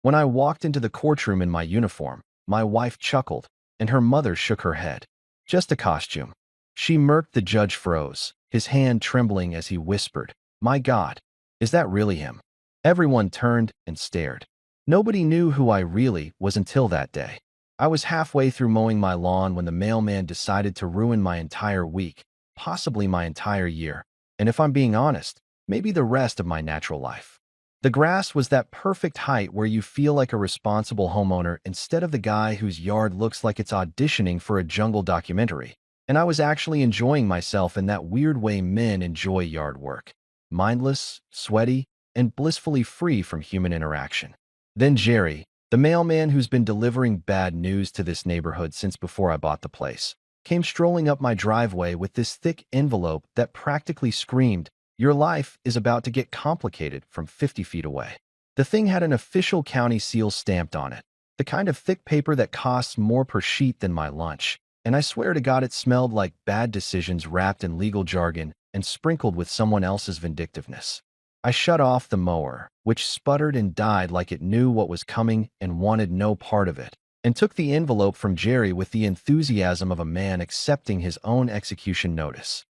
When I walked into the courtroom in my uniform, my wife chuckled, and her mother shook her head. Just a costume. She murked. The judge froze, his hand trembling as he whispered, "My God, is that really him?" Everyone turned and stared. Nobody knew who I really was until that day. I was halfway through mowing my lawn when the mailman decided to ruin my entire week, possibly my entire year, and if I'm being honest, maybe the rest of my natural life. The grass was that perfect height where you feel like a responsible homeowner instead of the guy whose yard looks like it's auditioning for a jungle documentary. And I was actually enjoying myself in that weird way men enjoy yard work. Mindless, sweaty, and blissfully free from human interaction. Then Jerry, the mailman who's been delivering bad news to this neighborhood since before I bought the place, came strolling up my driveway with this thick envelope that practically screamed, "Your life is about to get complicated," from 50 feet away. The thing had an official county seal stamped on it, the kind of thick paper that costs more per sheet than my lunch, and I swear to God it smelled like bad decisions wrapped in legal jargon and sprinkled with someone else's vindictiveness. I shut off the mower, which sputtered and died like it knew what was coming and wanted no part of it, and took the envelope from Jerry with the enthusiasm of a man accepting his own execution notice.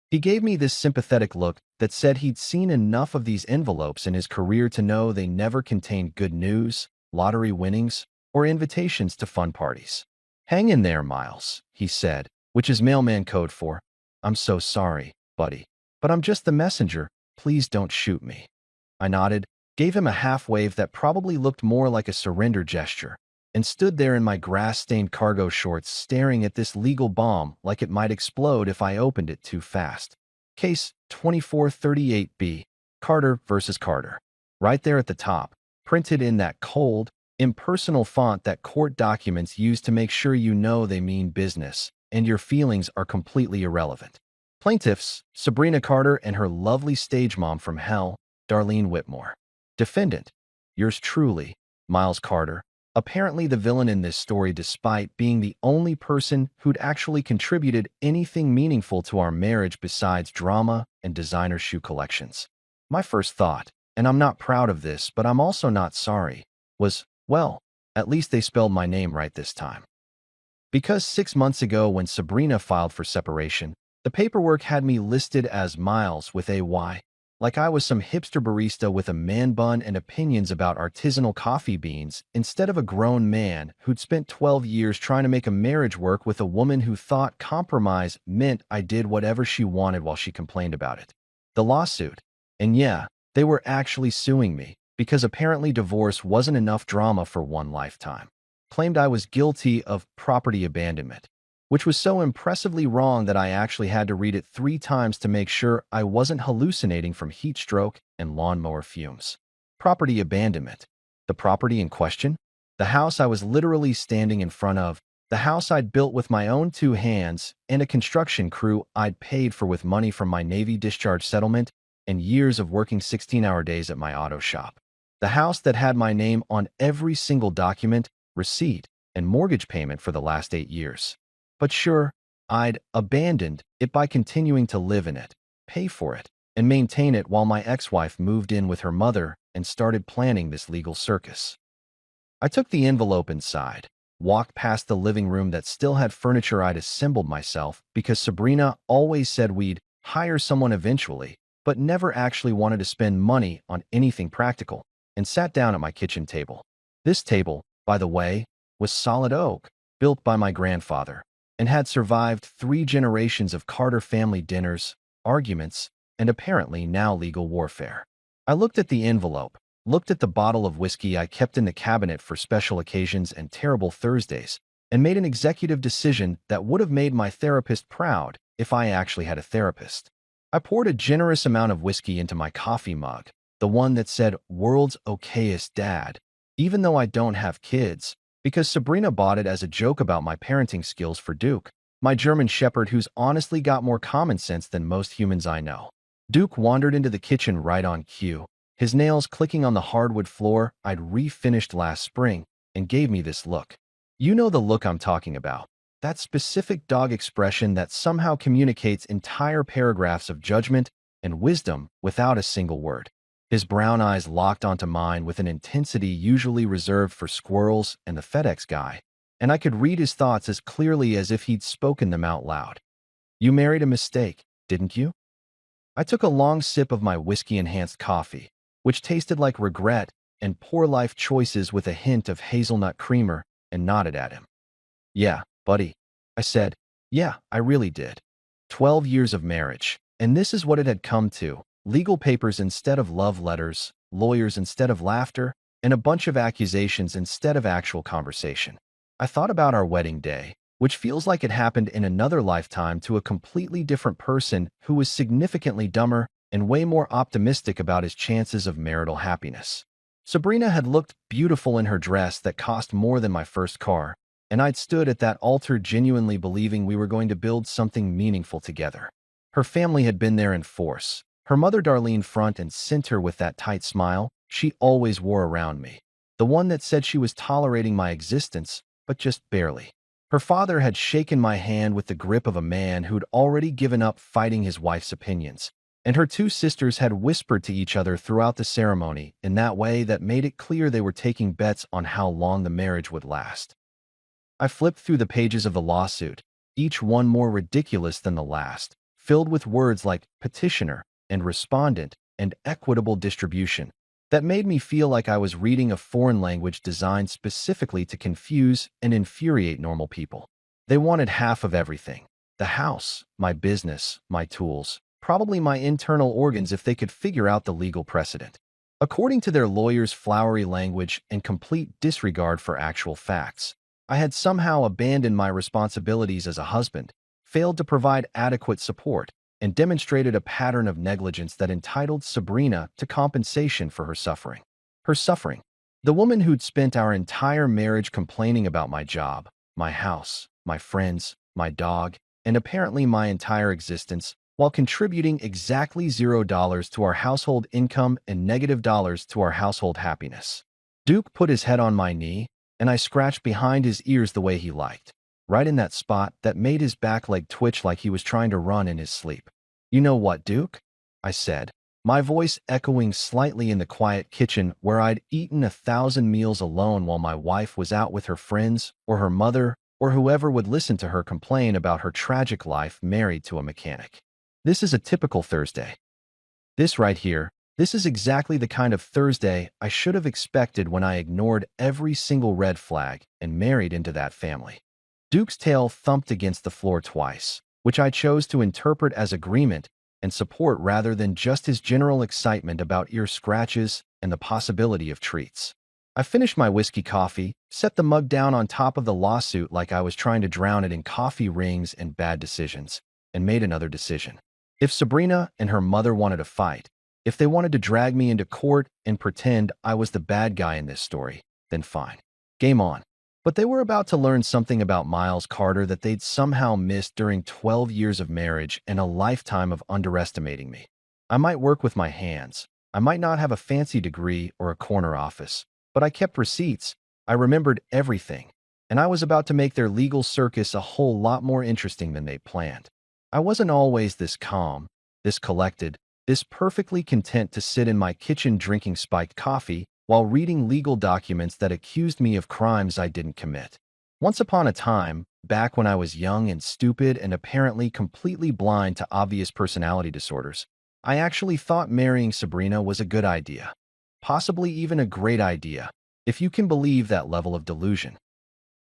He gave me this sympathetic look that said he'd seen enough of these envelopes in his career to know they never contained good news, lottery winnings, or invitations to fun parties. "Hang in there, Miles," he said, which is mailman code for, "I'm so sorry, buddy, but I'm just the messenger. Please don't shoot me." I nodded, gave him a half-wave that probably looked more like a surrender gesture, and stood there in my grass-stained cargo shorts staring at this legal bomb like it might explode if I opened it too fast. Case 2438B, Carter versus Carter. Right there at the top, printed in that cold, impersonal font that court documents use to make sure you know they mean business, and your feelings are completely irrelevant. Plaintiffs, Sabrina Carter and her lovely stage mom from hell, Darlene Whitmore. Defendant, yours truly, Miles Carter, apparently the villain in this story despite being the only person who'd actually contributed anything meaningful to our marriage besides drama and designer shoe collections. My first thought, and I'm not proud of this, but I'm also not sorry, was, well, at least they spelled my name right this time. Because 6 months ago when Sabrina filed for separation, the paperwork had me listed as Miles with a Y, like I was some hipster barista with a man bun and opinions about artisanal coffee beans instead of a grown man who'd spent 12 years trying to make a marriage work with a woman who thought compromise meant I did whatever she wanted while she complained about it. The lawsuit, and yeah, they were actually suing me because apparently divorce wasn't enough drama for one lifetime, claimed I was guilty of property abandonment, which was so impressively wrong that I actually had to read it 3 times to make sure I wasn't hallucinating from heat stroke and lawnmower fumes. Property abandonment. The property in question? The house I was literally standing in front of, the house I'd built with my own 2 hands, and a construction crew I'd paid for with money from my Navy discharge settlement and years of working 16-hour days at my auto shop. The house that had my name on every single document, receipt, and mortgage payment for the last 8 years. But sure, I'd abandoned it by continuing to live in it, pay for it, and maintain it while my ex-wife moved in with her mother and started planning this legal circus. I took the envelope inside, walked past the living room that still had furniture I'd assembled myself because Sabrina always said we'd hire someone eventually, but never actually wanted to spend money on anything practical, and sat down at my kitchen table. This table, by the way, was solid oak, built by my grandfather, and had survived 3 generations of Carter family dinners, arguments, and apparently now legal warfare. I looked at the envelope, looked at the bottle of whiskey I kept in the cabinet for special occasions and terrible Thursdays, and made an executive decision that would have made my therapist proud if I actually had a therapist. I poured a generous amount of whiskey into my coffee mug, the one that said "World's Okayest Dad," even though I don't have kids, because Sabrina bought it as a joke about my parenting skills for Duke, my German Shepherd who's honestly got more common sense than most humans I know. Duke wandered into the kitchen right on cue, his nails clicking on the hardwood floor I'd refinished last spring, and gave me this look. You know the look I'm talking about. That specific dog expression that somehow communicates entire paragraphs of judgment and wisdom without a single word. His brown eyes locked onto mine with an intensity usually reserved for squirrels and the FedEx guy, and I could read his thoughts as clearly as if he'd spoken them out loud. "You married a mistake, didn't you?" I took a long sip of my whiskey-enhanced coffee, which tasted like regret and poor life choices with a hint of hazelnut creamer, and nodded at him. "Yeah, buddy," I said. "Yeah, I really did. 12 years of marriage, and this is what it had come to. Legal papers instead of love letters, lawyers instead of laughter, and a bunch of accusations instead of actual conversation." I thought about our wedding day, which feels like it happened in another lifetime to a completely different person who was significantly dumber and way more optimistic about his chances of marital happiness. Sabrina had looked beautiful in her dress that cost more than my first car, and I'd stood at that altar genuinely believing we were going to build something meaningful together. Her family had been there in force. Her mother Darlene front and center with that tight smile she always wore around me, the one that said she was tolerating my existence, but just barely. Her father had shaken my hand with the grip of a man who'd already given up fighting his wife's opinions, and her two sisters had whispered to each other throughout the ceremony in that way that made it clear they were taking bets on how long the marriage would last. I flipped through the pages of the lawsuit, each one more ridiculous than the last, filled with words like petitioner and respondent and equitable distribution, that made me feel like I was reading a foreign language designed specifically to confuse and infuriate normal people. They wanted half of everything: the house, my business, my tools, probably my internal organs if they could figure out the legal precedent. According to their lawyers' flowery language and complete disregard for actual facts, I had somehow abandoned my responsibilities as a husband, failed to provide adequate support, and demonstrated a pattern of negligence that entitled Sabrina to compensation for her suffering. Her suffering. The woman who'd spent our entire marriage complaining about my job, my house, my friends, my dog, and apparently my entire existence, while contributing exactly $0 to our household income and -$dollars to our household happiness. Duke put his head on my knee, and I scratched behind his ears the way he liked, right in that spot that made his back leg twitch like he was trying to run in his sleep. "You know what, Duke?" I said, my voice echoing slightly in the quiet kitchen where I'd eaten 1,000 meals alone while my wife was out with her friends or her mother or whoever would listen to her complain about her tragic life married to a mechanic. "This is a typical Thursday. This right here, this is exactly the kind of Thursday I should have expected when I ignored every single red flag and married into that family." Duke's tail thumped against the floor twice, which I chose to interpret as agreement and support rather than just his general excitement about ear scratches and the possibility of treats. I finished my whiskey coffee, set the mug down on top of the lawsuit like I was trying to drown it in coffee rings and bad decisions, and made another decision. If Sabrina and her mother wanted to fight, if they wanted to drag me into court and pretend I was the bad guy in this story, then fine. Game on. But they were about to learn something about Miles Carter that they'd somehow missed during 12 years of marriage and a lifetime of underestimating me. I might work with my hands. I might not have a fancy degree or a corner office, but I kept receipts. I remembered everything, and I was about to make their legal circus a whole lot more interesting than they planned. I wasn't always this calm, this collected, this perfectly content to sit in my kitchen drinking spiked coffee while reading legal documents that accused me of crimes I didn't commit. Once upon a time, back when I was young and stupid and apparently completely blind to obvious personality disorders, I actually thought marrying Sabrina was a good idea. Possibly even a great idea, if you can believe that level of delusion.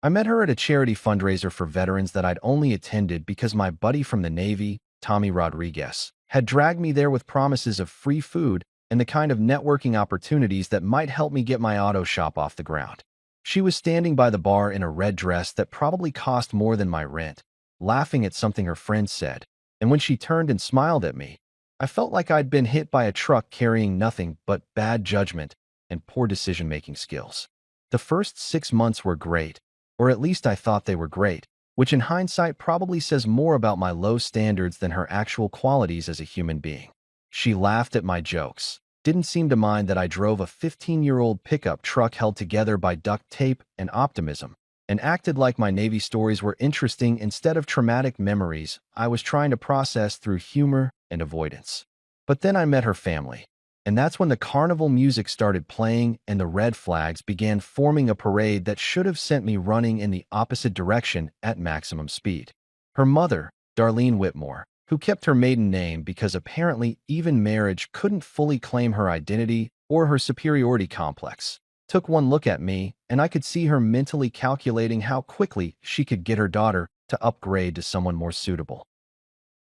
I met her at a charity fundraiser for veterans that I'd only attended because my buddy from the Navy, Tommy Rodriguez, had dragged me there with promises of free food and the kind of networking opportunities that might help me get my auto shop off the ground. She was standing by the bar in a red dress that probably cost more than my rent, laughing at something her friend said, and when she turned and smiled at me, I felt like I'd been hit by a truck carrying nothing but bad judgment and poor decision-making skills. The first 6 months were great, or at least I thought they were great, which in hindsight probably says more about my low standards than her actual qualities as a human being. She laughed at my jokes, didn't seem to mind that I drove a 15-year-old pickup truck held together by duct tape and optimism, and acted like my Navy stories were interesting instead of traumatic memories I was trying to process through humor and avoidance. But then I met her family. And that's when the carnival music started playing and the red flags began forming a parade that should have sent me running in the opposite direction at maximum speed. Her mother, Darlene Whitmore, who kept her maiden name because apparently even marriage couldn't fully claim her identity or her superiority complex, took one look at me, and I could see her mentally calculating how quickly she could get her daughter to upgrade to someone more suitable.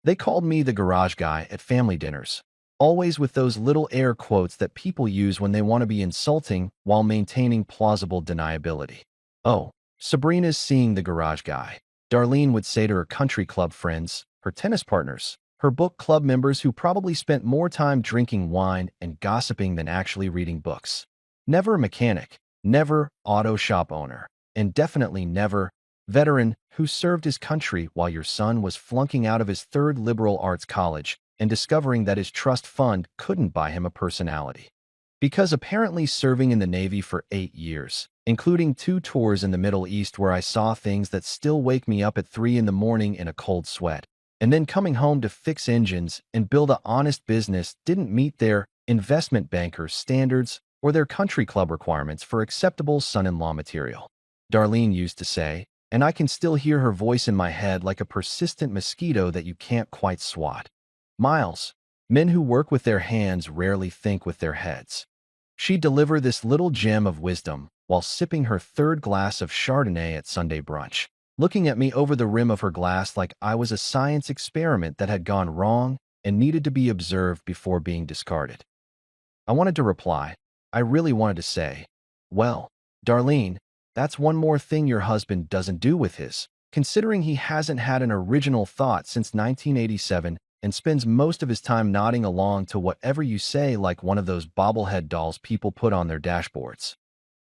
They called me the garage guy at family dinners, always with those little air quotes that people use when they want to be insulting while maintaining plausible deniability. "Oh, Sabrina's seeing the garage guy," Darlene would say to her country club friends, her tennis partners, her book club members who probably spent more time drinking wine and gossiping than actually reading books. Never a mechanic, never auto shop owner, and definitely never veteran who served his country while your son was flunking out of his third liberal arts college and discovering that his trust fund couldn't buy him a personality. Because apparently serving in the Navy for 8 years, including 2 tours in the Middle East where I saw things that still wake me up at 3 in the morning in a cold sweat, and then coming home to fix engines and build a honest business didn't meet their investment banker's standards or their country club requirements for acceptable son-in-law material. Darlene used to say, and I can still hear her voice in my head like a persistent mosquito that you can't quite swat. "Miles, men who work with their hands rarely think with their heads." She'd deliver this little gem of wisdom while sipping her 3rd glass of Chardonnay at Sunday brunch, looking at me over the rim of her glass like I was a science experiment that had gone wrong and needed to be observed before being discarded. I wanted to reply. I really wanted to say, "Well, Darlene, that's one more thing your husband doesn't do with his, considering he hasn't had an original thought since 1987 and spends most of his time nodding along to whatever you say like one of those bobblehead dolls people put on their dashboards."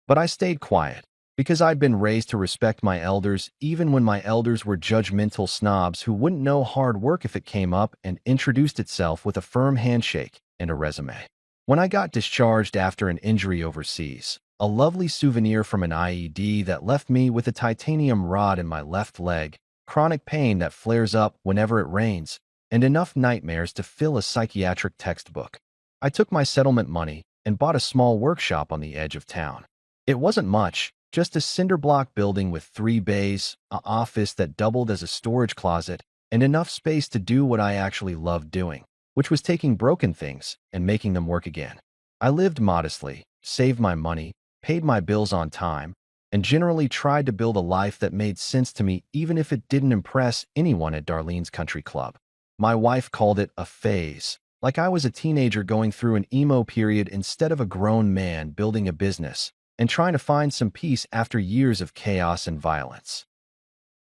But I stayed quiet, because I'd been raised to respect my elders even when my elders were judgmental snobs who wouldn't know hard work if it came up and introduced itself with a firm handshake and a resume. When I got discharged after an injury overseas, a lovely souvenir from an IED that left me with a titanium rod in my left leg, chronic pain that flares up whenever it rains, and enough nightmares to fill a psychiatric textbook, I took my settlement money and bought a small workshop on the edge of town. It wasn't much, just a cinder block building with 3 bays, an office that doubled as a storage closet, and enough space to do what I actually loved doing, which was taking broken things and making them work again. I lived modestly, saved my money, paid my bills on time, and generally tried to build a life that made sense to me even if it didn't impress anyone at Darlene's country club. My wife called it a phase, like I was a teenager going through an emo period instead of a grown man building a business and trying to find some peace after years of chaos and violence.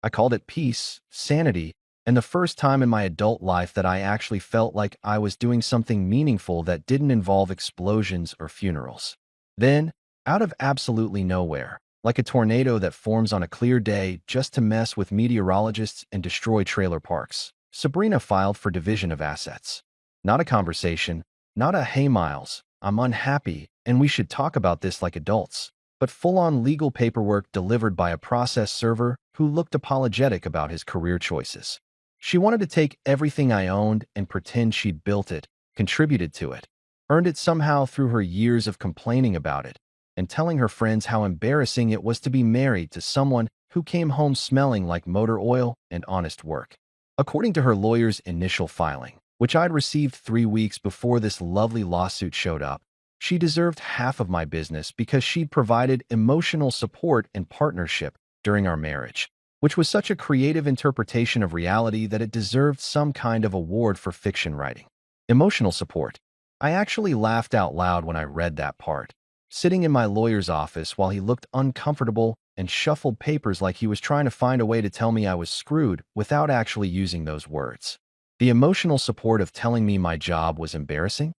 I called it peace, sanity, and the first time in my adult life that I actually felt like I was doing something meaningful that didn't involve explosions or funerals. Then, out of absolutely nowhere, like a tornado that forms on a clear day just to mess with meteorologists and destroy trailer parks, Sabrina filed for division of assets. Not a conversation, not a "Hey Miles, I'm unhappy and we should talk about this like adults," but full-on legal paperwork delivered by a process server who looked apologetic about his career choices. She wanted to take everything I owned and pretend she'd built it, contributed to it, earned it somehow through her years of complaining about it, and telling her friends how embarrassing it was to be married to someone who came home smelling like motor oil and honest work. According to her lawyer's initial filing, which I'd received 3 weeks before this lovely lawsuit showed up, she deserved half of my business because she'd provided emotional support and partnership during our marriage, which was such a creative interpretation of reality that it deserved some kind of award for fiction writing. Emotional support. I actually laughed out loud when I read that part, sitting in my lawyer's office while he looked uncomfortable and shuffled papers like he was trying to find a way to tell me I was screwed without actually using those words. The emotional support of telling me my job was embarrassing?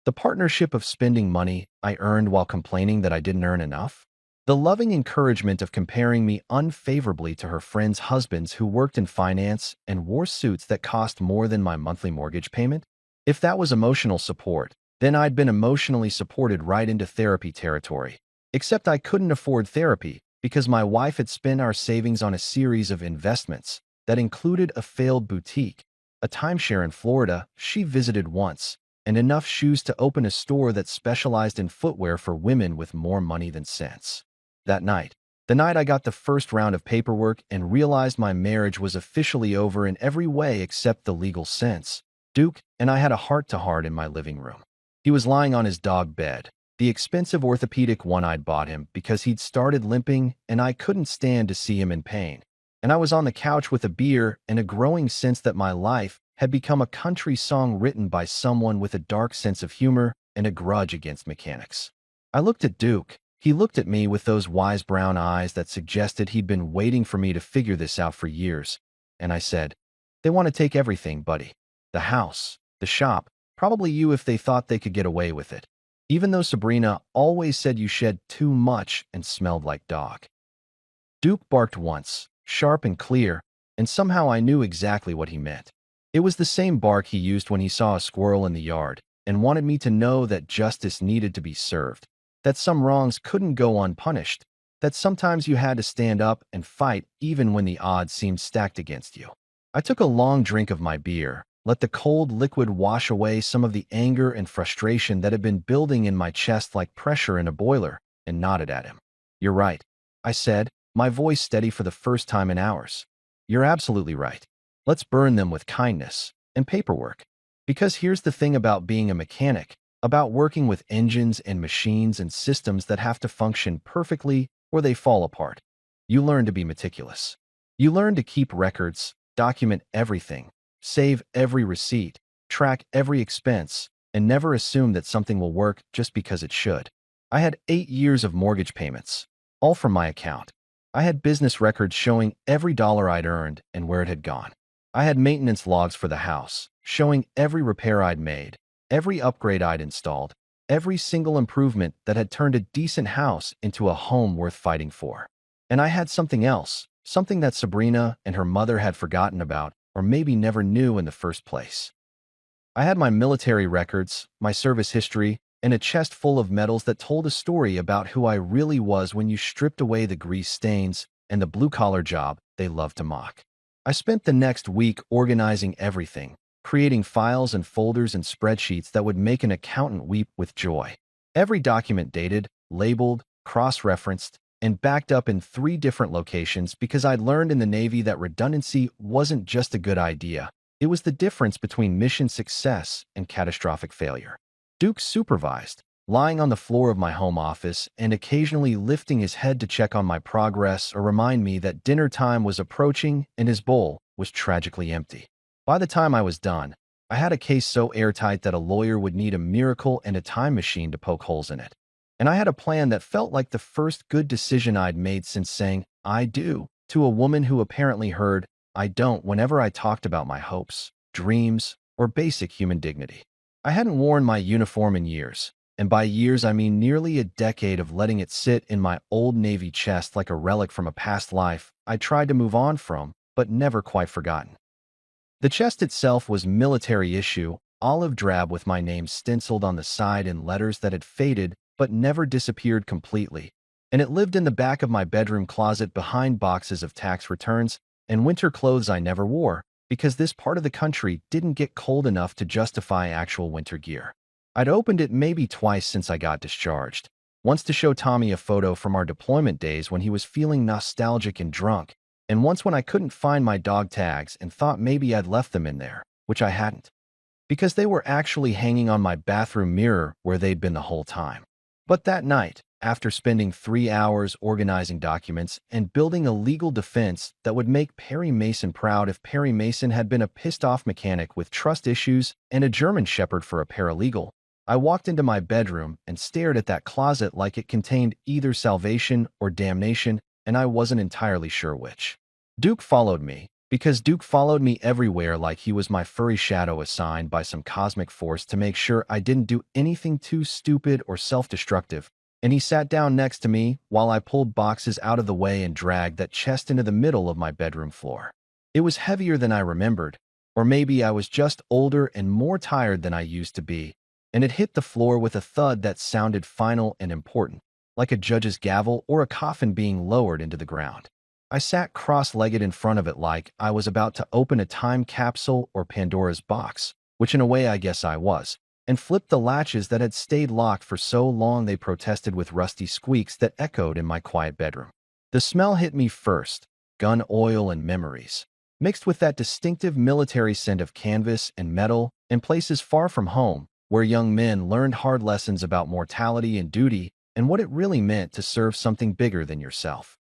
The partnership of spending money I earned while complaining that I didn't earn enough? The loving encouragement of comparing me unfavorably to her friends' husbands who worked in finance and wore suits that cost more than my monthly mortgage payment? If that was emotional support, then I'd been emotionally supported right into therapy territory. Except I couldn't afford therapy because my wife had spent our savings on a series of investments that included a failed boutique, a timeshare in Florida she visited once, and enough shoes to open a store that specialized in footwear for women with more money than sense. That night, the night I got the first round of paperwork and realized my marriage was officially over in every way except the legal sense, Duke and I had a heart-to-heart in my living room. He was lying on his dog bed, the expensive orthopedic one I'd bought him because he'd started limping and I couldn't stand to see him in pain. And I was on the couch with a beer and a growing sense that my life had become a country song written by someone with a dark sense of humor and a grudge against mechanics. I looked at Duke. He looked at me with those wise brown eyes that suggested he'd been waiting for me to figure this out for years. And I said, "They want to take everything, buddy. The house, the shop, probably you if they thought they could get away with it. Even though Sabrina always said you shed too much and smelled like dog." Duke barked once, sharp and clear, and somehow I knew exactly what he meant. It was the same bark he used when he saw a squirrel in the yard and wanted me to know that justice needed to be served, that some wrongs couldn't go unpunished, that sometimes you had to stand up and fight even when the odds seemed stacked against you. I took a long drink of my beer, let the cold liquid wash away some of the anger and frustration that had been building in my chest like pressure in a boiler, and nodded at him. "You're right," I said, my voice steady for the first time in hours. "You're absolutely right. Let's burn them with kindness and paperwork. Because here's the thing about being a mechanic, about working with engines and machines and systems that have to function perfectly or they fall apart. You learn to be meticulous. You learn to keep records, document everything, save every receipt, track every expense, and never assume that something will work just because it should. I had 8 years of mortgage payments, all from my account. I had business records showing every dollar I'd earned and where it had gone. I had maintenance logs for the house, showing every repair I'd made, every upgrade I'd installed, every single improvement that had turned a decent house into a home worth fighting for. And I had something else, something that Sabrina and her mother had forgotten about, or maybe never knew in the first place. I had my military records, my service history, and a chest full of medals that told a story about who I really was when you stripped away the grease stains and the blue-collar job they loved to mock. I spent the next week organizing everything, creating files and folders and spreadsheets that would make an accountant weep with joy. Every document dated, labeled, cross-referenced, and backed up in 3 different locations because I'd learned in the Navy that redundancy wasn't just a good idea. It was the difference between mission success and catastrophic failure. Duke supervised, lying on the floor of my home office and occasionally lifting his head to check on my progress or remind me that dinner time was approaching and his bowl was tragically empty. By the time I was done, I had a case so airtight that a lawyer would need a miracle and a time machine to poke holes in it. And I had a plan that felt like the first good decision I'd made since saying, "I do," to a woman who apparently heard, "I don't," whenever I talked about my hopes, dreams, or basic human dignity. I hadn't worn my uniform in years. And by years, I mean nearly a decade of letting it sit in my old Navy chest like a relic from a past life I tried to move on from, but never quite forgotten. The chest itself was military issue, olive drab with my name stenciled on the side in letters that had faded but never disappeared completely, and it lived in the back of my bedroom closet behind boxes of tax returns and winter clothes I never wore, because this part of the country didn't get cold enough to justify actual winter gear. I'd opened it maybe twice since I got discharged. Once to show Tommy a photo from our deployment days when he was feeling nostalgic and drunk, and once when I couldn't find my dog tags and thought maybe I'd left them in there, which I hadn't, because they were actually hanging on my bathroom mirror where they'd been the whole time. But that night, after spending 3 hours organizing documents and building a legal defense that would make Perry Mason proud if Perry Mason had been a pissed-off mechanic with trust issues and a German shepherd for a paralegal, I walked into my bedroom and stared at that closet like it contained either salvation or damnation, and I wasn't entirely sure which. Duke followed me, because Duke followed me everywhere like he was my furry shadow assigned by some cosmic force to make sure I didn't do anything too stupid or self-destructive, and he sat down next to me while I pulled boxes out of the way and dragged that chest into the middle of my bedroom floor. It was heavier than I remembered, or maybe I was just older and more tired than I used to be, and it hit the floor with a thud that sounded final and important, like a judge's gavel or a coffin being lowered into the ground. I sat cross-legged in front of it like I was about to open a time capsule or Pandora's box, which in a way I guess I was, and flipped the latches that had stayed locked for so long they protested with rusty squeaks that echoed in my quiet bedroom. The smell hit me first, gun oil and memories, mixed with that distinctive military scent of canvas and metal in places far from home, where young men learned hard lessons about mortality and duty and what it really meant to serve something bigger than yourself.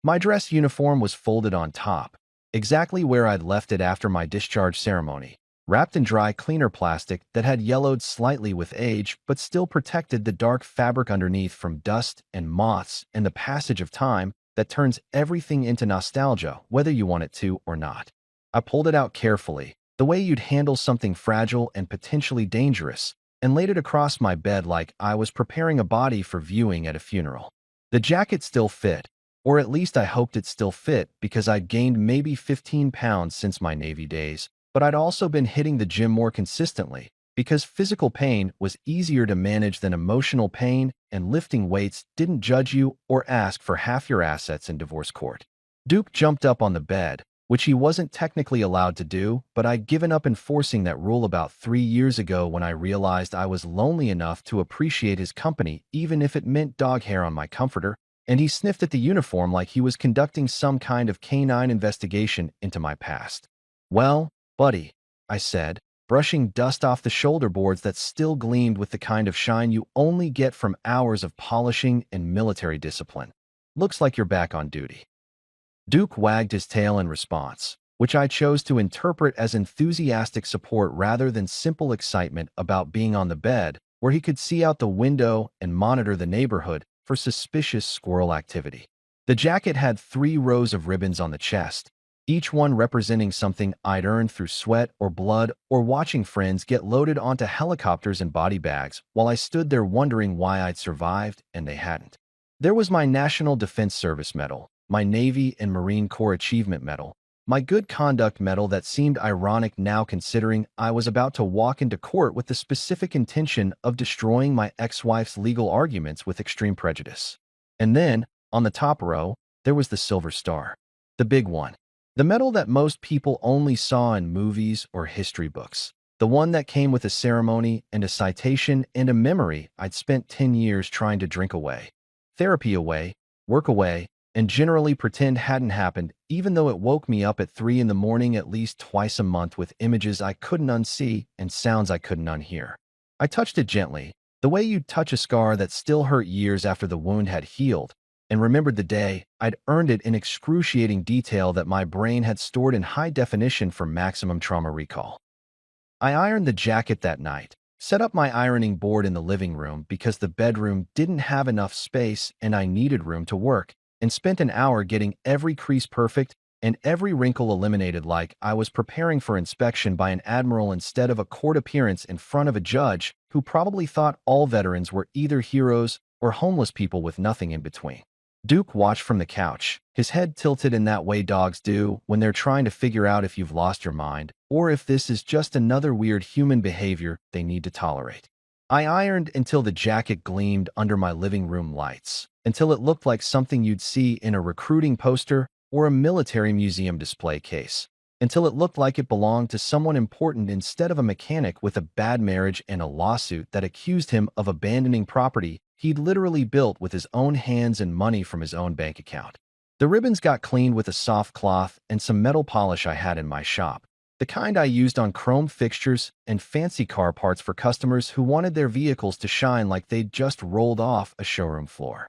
My dress uniform was folded on top, exactly where I'd left it after my discharge ceremony, wrapped in dry cleaner plastic that had yellowed slightly with age but still protected the dark fabric underneath from dust and moths and the passage of time that turns everything into nostalgia, whether you want it to or not. I pulled it out carefully, the way you'd handle something fragile and potentially dangerous, and laid it across my bed like I was preparing a body for viewing at a funeral. The jacket still fit, or at least I hoped it still fit because I'd gained maybe 15 pounds since my Navy days, but I'd also been hitting the gym more consistently because physical pain was easier to manage than emotional pain, and lifting weights didn't judge you or ask for half your assets in divorce court. Duke jumped up on the bed, which he wasn't technically allowed to do, but I'd given up enforcing that rule about 3 years ago when I realized I was lonely enough to appreciate his company even if it meant dog hair on my comforter, and he sniffed at the uniform like he was conducting some kind of canine investigation into my past. "Well, buddy," I said, brushing dust off the shoulder boards that still gleamed with the kind of shine you only get from hours of polishing and military discipline. "Looks like you're back on duty." Duke wagged his tail in response, which I chose to interpret as enthusiastic support rather than simple excitement about being on the bed, where he could see out the window and monitor the neighborhood for suspicious squirrel activity. The jacket had 3 rows of ribbons on the chest, each one representing something I'd earned through sweat or blood or watching friends get loaded onto helicopters and body bags while I stood there wondering why I'd survived and they hadn't. There was my National Defense Service Medal, my Navy and Marine Corps Achievement Medal, my Good Conduct Medal that seemed ironic now considering I was about to walk into court with the specific intention of destroying my ex-wife's legal arguments with extreme prejudice. And then, on the top row, there was the Silver Star, the big one, the medal that most people only saw in movies or history books, the one that came with a ceremony and a citation and a memory I'd spent 10 years trying to drink away, therapy away, work away, and generally pretend hadn't happened, even though it woke me up at 3 in the morning at least twice a month with images I couldn't unsee and sounds I couldn't unhear. I touched it gently, the way you'd touch a scar that still hurt years after the wound had healed, and remembered the day I'd earned it in excruciating detail that my brain had stored in high definition for maximum trauma recall. I ironed the jacket that night, set up my ironing board in the living room because the bedroom didn't have enough space and I needed room to work, and spent an hour getting every crease perfect and every wrinkle eliminated like I was preparing for inspection by an admiral instead of a court appearance in front of a judge who probably thought all veterans were either heroes or homeless people with nothing in between. Duke watched from the couch, his head tilted in that way dogs do when they're trying to figure out if you've lost your mind or if this is just another weird human behavior they need to tolerate. I ironed until the jacket gleamed under my living room lights, until it looked like something you'd see in a recruiting poster or a military museum display case, until it looked like it belonged to someone important instead of a mechanic with a bad marriage and a lawsuit that accused him of abandoning property he'd literally built with his own hands and money from his own bank account. The ribbons got cleaned with a soft cloth and some metal polish I had in my shop, the kind I used on chrome fixtures and fancy car parts for customers who wanted their vehicles to shine like they'd just rolled off a showroom floor.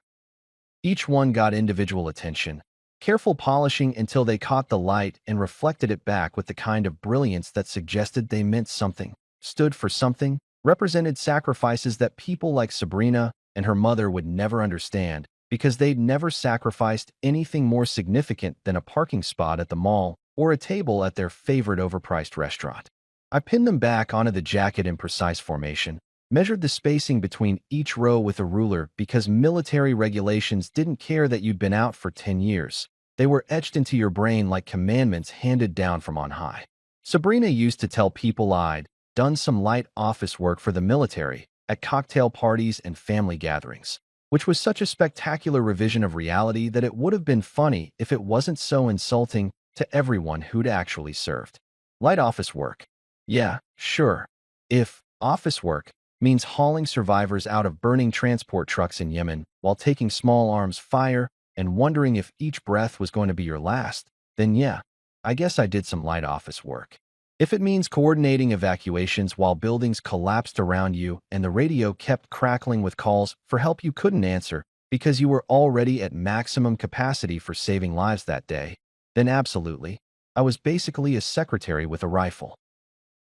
Each one got individual attention, careful polishing until they caught the light and reflected it back with the kind of brilliance that suggested they meant something, stood for something, represented sacrifices that people like Sabrina and her mother would never understand because they'd never sacrificed anything more significant than a parking spot at the mall or a table at their favorite overpriced restaurant. I pinned them back onto the jacket in precise formation, measured the spacing between each row with a ruler because military regulations didn't care that you'd been out for 10 years. They were etched into your brain like commandments handed down from on high. Sabrina used to tell people I'd done some light office work for the military at cocktail parties and family gatherings, which was such a spectacular revision of reality that it would have been funny if it wasn't so insulting to everyone who'd actually served. Light office work. Yeah, sure. If Office work means hauling survivors out of burning transport trucks in Yemen while taking small arms fire and wondering if each breath was going to be your last, then yeah, I guess I did some light office work. If it means coordinating evacuations while buildings collapsed around you and the radio kept crackling with calls for help you couldn't answer because you were already at maximum capacity for saving lives that day, then absolutely, I was basically a secretary with a rifle.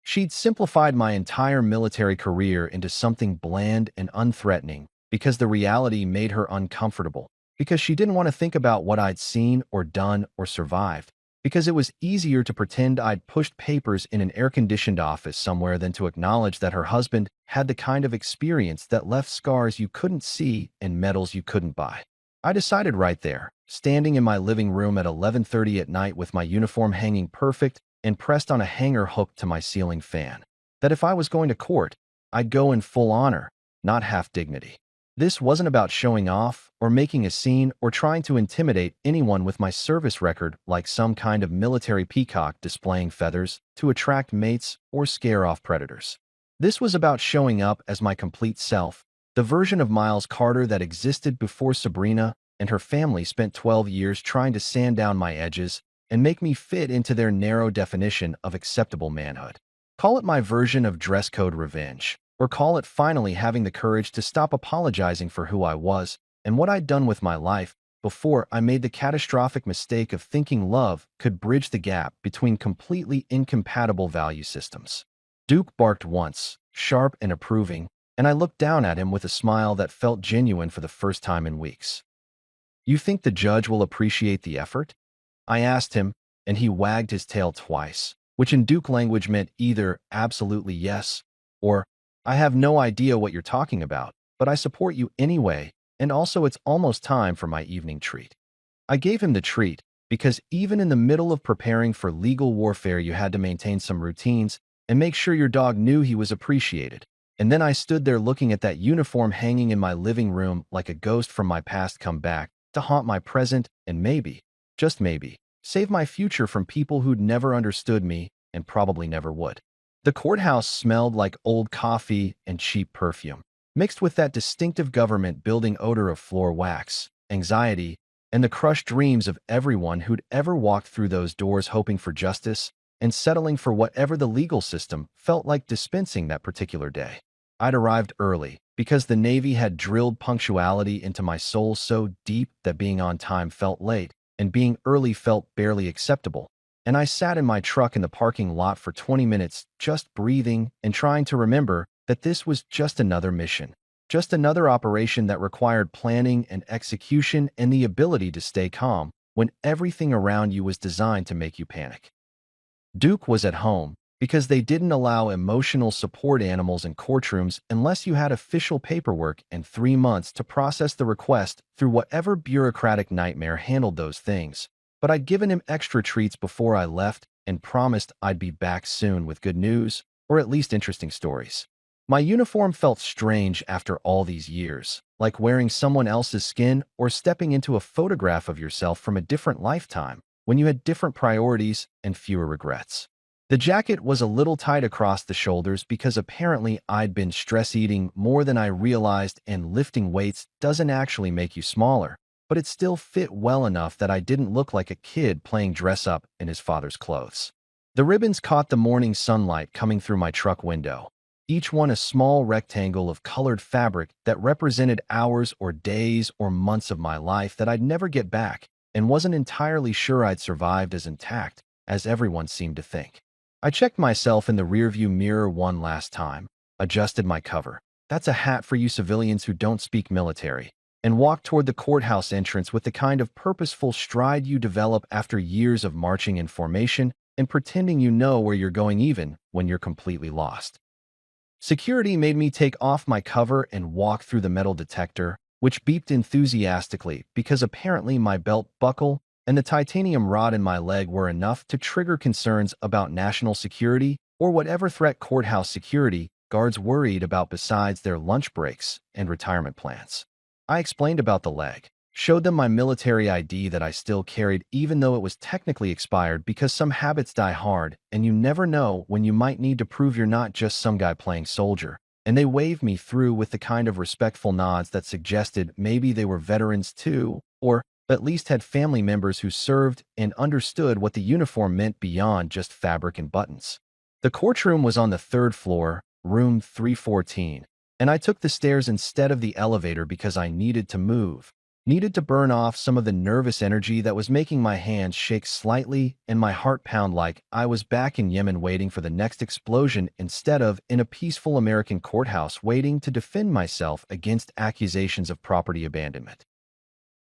She'd simplified my entire military career into something bland and unthreatening because the reality made her uncomfortable, because she didn't want to think about what I'd seen or done or survived, because it was easier to pretend I'd pushed papers in an air-conditioned office somewhere than to acknowledge that her husband had the kind of experience that left scars you couldn't see and medals you couldn't buy. I decided right there, standing in my living room at 11:30 at night with my uniform hanging perfect and pressed on a hanger hooked to my ceiling fan, that if I was going to court, I'd go in full honor, not half dignity. This wasn't about showing off or making a scene or trying to intimidate anyone with my service record like some kind of military peacock displaying feathers to attract mates or scare off predators. This was about showing up as my complete self, the version of Miles Carter that existed before Sabrina and her family spent 12 years trying to sand down my edges and make me fit into their narrow definition of acceptable manhood. Call it my version of dress code revenge, or call it finally having the courage to stop apologizing for who I was and what I'd done with my life before I made the catastrophic mistake of thinking love could bridge the gap between completely incompatible value systems. Duke barked once, sharp and approving, and I looked down at him with a smile that felt genuine for the first time in weeks. "You think the judge will appreciate the effort?" I asked him, and he wagged his tail twice, which in Duke language meant either absolutely yes or I have no idea what you're talking about, but I support you anyway, and also it's almost time for my evening treat. I gave him the treat because even in the middle of preparing for legal warfare you had to maintain some routines and make sure your dog knew he was appreciated. And then I stood there looking at that uniform hanging in my living room like a ghost from my past come back to haunt my present and maybe, just maybe, save my future from people who'd never understood me and probably never would. The courthouse smelled like old coffee and cheap perfume, mixed with that distinctive government building odor of floor wax, anxiety, and the crushed dreams of everyone who'd ever walked through those doors hoping for justice and settling for whatever the legal system felt like dispensing that particular day. I'd arrived early because the Navy had drilled punctuality into my soul so deep that being on time felt late and being early felt barely acceptable. And I sat in my truck in the parking lot for 20 minutes just breathing and trying to remember that this was just another mission, just another operation that required planning and execution and the ability to stay calm when everything around you was designed to make you panic. Duke was at home because they didn't allow emotional support animals in courtrooms unless you had official paperwork and 3 months to process the request through whatever bureaucratic nightmare handled those things. But I'd given him extra treats before I left and promised I'd be back soon with good news, or at least interesting stories. My uniform felt strange after all these years, like wearing someone else's skin or stepping into a photograph of yourself from a different lifetime, when you had different priorities and fewer regrets. The jacket was a little tight across the shoulders because apparently I'd been stress eating more than I realized, and lifting weights doesn't actually make you smaller, but it still fit well enough that I didn't look like a kid playing dress-up in his father's clothes. The ribbons caught the morning sunlight coming through my truck window, each one a small rectangle of colored fabric that represented hours or days or months of my life that I'd never get back and wasn't entirely sure I'd survived as intact as everyone seemed to think. I checked myself in the rearview mirror one last time, adjusted my cover. That's a hat for you civilians who don't speak military, and walked toward the courthouse entrance with the kind of purposeful stride you develop after years of marching in formation and pretending you know where you're going even when you're completely lost. Security made me take off my cover and walk through the metal detector, which beeped enthusiastically because apparently my belt buckle and the titanium rod in my leg were enough to trigger concerns about national security or whatever threat courthouse security guards worried about besides their lunch breaks and retirement plans. I explained about the leg, showed them my military ID that I still carried even though it was technically expired because some habits die hard and you never know when you might need to prove you're not just some guy playing soldier. And they waved me through with the kind of respectful nods that suggested maybe they were veterans too, or at least had family members who served and understood what the uniform meant beyond just fabric and buttons. The courtroom was on the third floor, room 314, and I took the stairs instead of the elevator because I needed to move, needed to burn off some of the nervous energy that was making my hands shake slightly and my heart pound like I was back in Yemen waiting for the next explosion instead of in a peaceful American courthouse waiting to defend myself against accusations of property abandonment.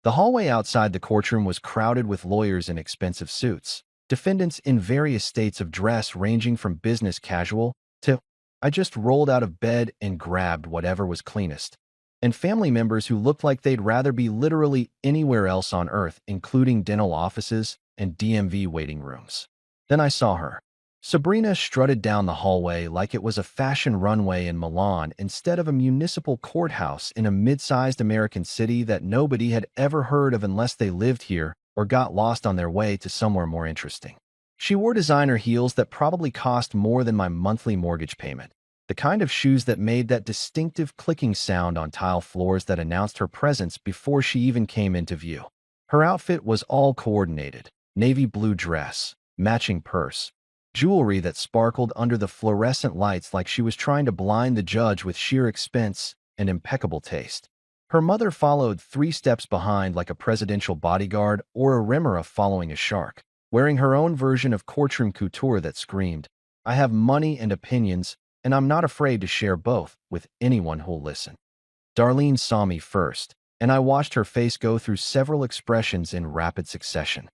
The hallway outside the courtroom was crowded with lawyers in expensive suits, defendants in various states of dress ranging from business casual to I just rolled out of bed and grabbed whatever was cleanest, and family members who looked like they'd rather be literally anywhere else on earth, including dental offices and DMV waiting rooms. Then I saw her. Sabrina strutted down the hallway like it was a fashion runway in Milan instead of a municipal courthouse in a mid-sized American city that nobody had ever heard of unless they lived here or got lost on their way to somewhere more interesting. She wore designer heels that probably cost more than my monthly mortgage payment, the kind of shoes that made that distinctive clicking sound on tile floors that announced her presence before she even came into view. Her outfit was all coordinated: navy blue dress, matching purse, jewelry that sparkled under the fluorescent lights like she was trying to blind the judge with sheer expense and impeccable taste. Her mother followed 3 steps behind like a presidential bodyguard or a remora following a shark, wearing her own version of courtroom couture that screamed, "I have money and opinions, and I'm not afraid to share both with anyone who'll listen." Darlene saw me first, and I watched her face go through several expressions in rapid succession.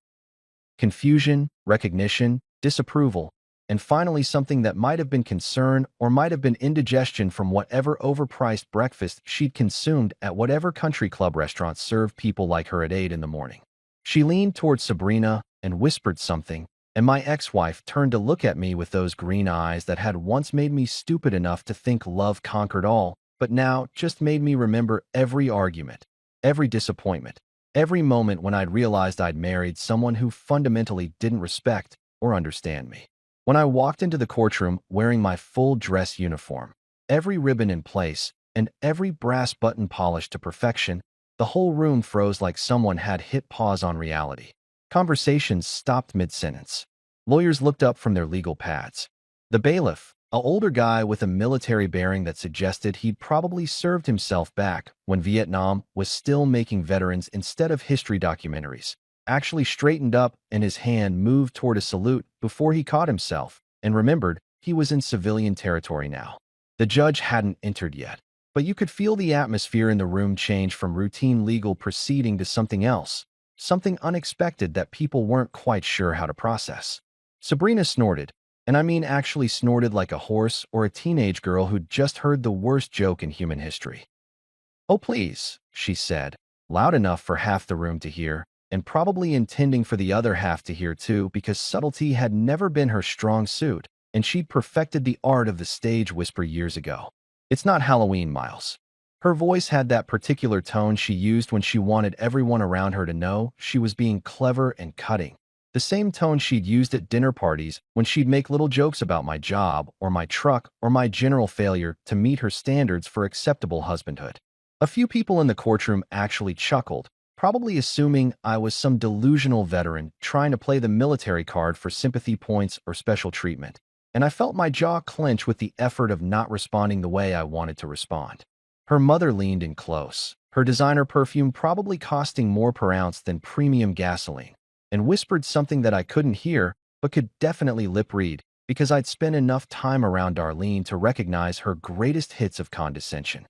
Confusion, recognition, disapproval, and finally something that might have been concern or might have been indigestion from whatever overpriced breakfast she'd consumed at whatever country club restaurant served people like her at 8 in the morning. She leaned towards Sabrina and whispered something, and my ex-wife turned to look at me with those green eyes that had once made me stupid enough to think love conquered all, but now just made me remember every argument, every disappointment, every moment when I'd realized I'd married someone who fundamentally didn't respect or understand me. When I walked into the courtroom wearing my full dress uniform, every ribbon in place, and every brass button polished to perfection, the whole room froze like someone had hit pause on reality. Conversations stopped mid-sentence. Lawyers looked up from their legal pads. The bailiff, an older guy with a military bearing that suggested he'd probably served himself back when Vietnam was still making veterans instead of history documentaries, actually straightened up and his hand moved toward a salute before he caught himself and remembered he was in civilian territory now. The judge hadn't entered yet, but you could feel the atmosphere in the room change from routine legal proceeding to something else, something unexpected that people weren't quite sure how to process. Sabrina snorted, and I mean actually snorted like a horse or a teenage girl who'd just heard the worst joke in human history. "Oh, please," she said, loud enough for half the room to hear, and probably intending for the other half to hear too because subtlety had never been her strong suit, and she'd perfected the art of the stage whisper years ago. "It's not Halloween, Miles." Her voice had that particular tone she used when she wanted everyone around her to know she was being clever and cutting. The same tone she'd used at dinner parties when she'd make little jokes about my job or my truck or my general failure to meet her standards for acceptable husbandhood. A few people in the courtroom actually chuckled, probably assuming I was some delusional veteran trying to play the military card for sympathy points or special treatment, and I felt my jaw clench with the effort of not responding the way I wanted to respond. Her mother leaned in close, her designer perfume probably costing more per ounce than premium gasoline, and whispered something that I couldn't hear but could definitely lip read because I'd spent enough time around Darlene to recognize her greatest hits of condescension.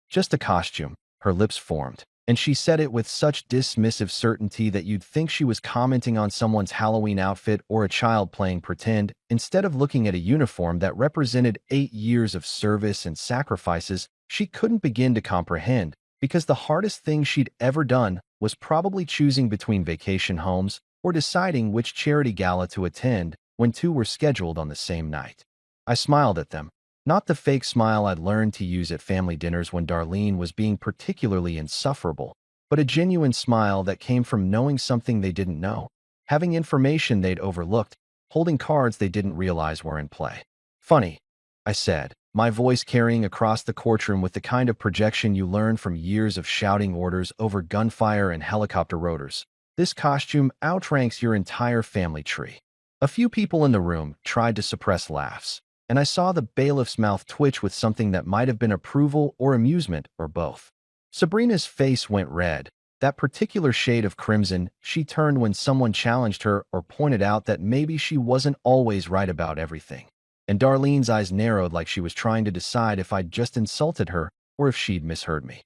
"Just a costume," her lips formed, and she said it with such dismissive certainty that you'd think she was commenting on someone's Halloween outfit or a child playing pretend, instead of looking at a uniform that represented 8 years of service and sacrifices she couldn't begin to comprehend, because the hardest thing she'd ever done was probably choosing between vacation homes or deciding which charity gala to attend when 2 were scheduled on the same night. I smiled at them, not the fake smile I'd learned to use at family dinners when Darlene was being particularly insufferable, but a genuine smile that came from knowing something they didn't know, having information they'd overlooked, holding cards they didn't realize were in play. "Funny," I said, my voice carrying across the courtroom with the kind of projection you learn from years of shouting orders over gunfire and helicopter rotors. "This costume outranks your entire family tree." A few people in the room tried to suppress laughs, and I saw the bailiff's mouth twitch with something that might have been approval or amusement or both. Sabrina's face went red, that particular shade of crimson she turned when someone challenged her or pointed out that maybe she wasn't always right about everything. And Darlene's eyes narrowed like she was trying to decide if I'd just insulted her or if she'd misheard me.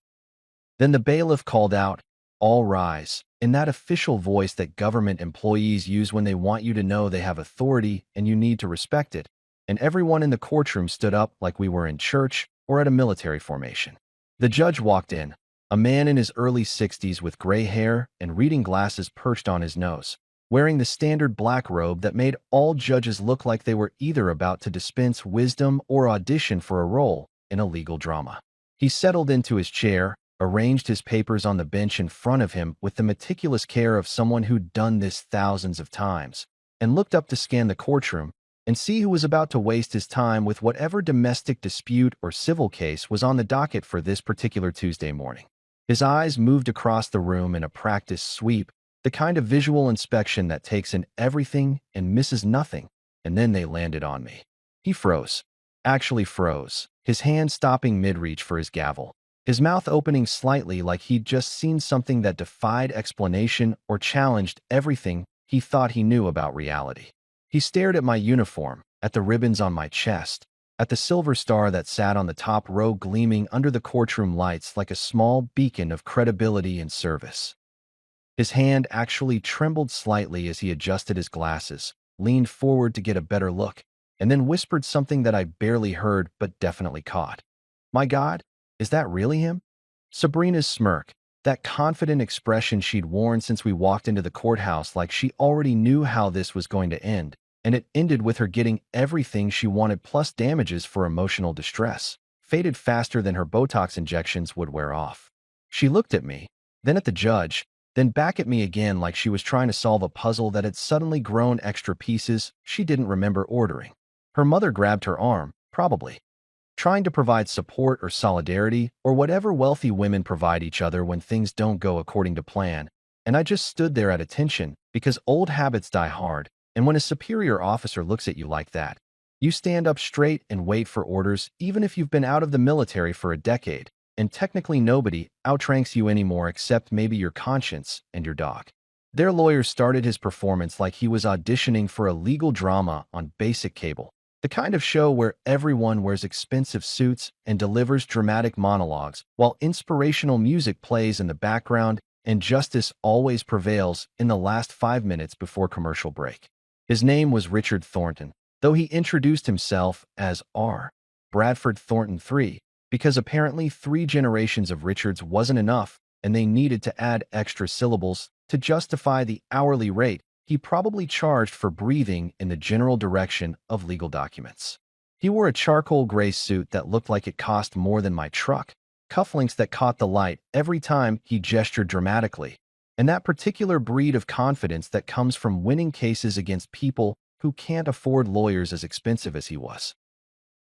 Then the bailiff called out, "All rise," in that official voice that government employees use when they want you to know they have authority and you need to respect it, and everyone in the courtroom stood up like we were in church or at a military formation. The judge walked in, a man in his early 60s with gray hair and reading glasses perched on his nose, wearing the standard black robe that made all judges look like they were either about to dispense wisdom or audition for a role in a legal drama. He settled into his chair, arranged his papers on the bench in front of him with the meticulous care of someone who'd done this thousands of times, and looked up to scan the courtroom and see who was about to waste his time with whatever domestic dispute or civil case was on the docket for this particular Tuesday morning. His eyes moved across the room in a practiced sweep, the kind of visual inspection that takes in everything and misses nothing, and then they landed on me. He froze. Actually froze, his hand stopping mid-reach for his gavel, his mouth opening slightly like he'd just seen something that defied explanation or challenged everything he thought he knew about reality. He stared at my uniform, at the ribbons on my chest, at the silver star that sat on the top row gleaming under the courtroom lights like a small beacon of credibility and service. His hand actually trembled slightly as he adjusted his glasses, leaned forward to get a better look, and then whispered something that I barely heard but definitely caught. "My God, is that really him?" Sabrina's smirk, that confident expression she'd worn since we walked into the courthouse like she already knew how this was going to end, and it ended with her getting everything she wanted plus damages for emotional distress, faded faster than her Botox injections would wear off. She looked at me, then at the judge, then back at me again like she was trying to solve a puzzle that had suddenly grown extra pieces she didn't remember ordering. Her mother grabbed her arm, probably trying to provide support or solidarity or whatever wealthy women provide each other when things don't go according to plan, and I just stood there at attention because old habits die hard, and when a superior officer looks at you like that, you stand up straight and wait for orders even if you've been out of the military for a decade, and technically nobody outranks you anymore except maybe your conscience and your dog. Their lawyer started his performance like he was auditioning for a legal drama on basic cable, the kind of show where everyone wears expensive suits and delivers dramatic monologues while inspirational music plays in the background and justice always prevails in the last 5 minutes before commercial break. His name was Richard Thornton, though he introduced himself as R. Bradford Thornton III, because apparently 3 generations of Richards wasn't enough and they needed to add extra syllables to justify the hourly rate he probably charged for breathing in the general direction of legal documents. He wore a charcoal gray suit that looked like it cost more than my truck, cufflinks that caught the light every time he gestured dramatically, and that particular breed of confidence that comes from winning cases against people who can't afford lawyers as expensive as he was.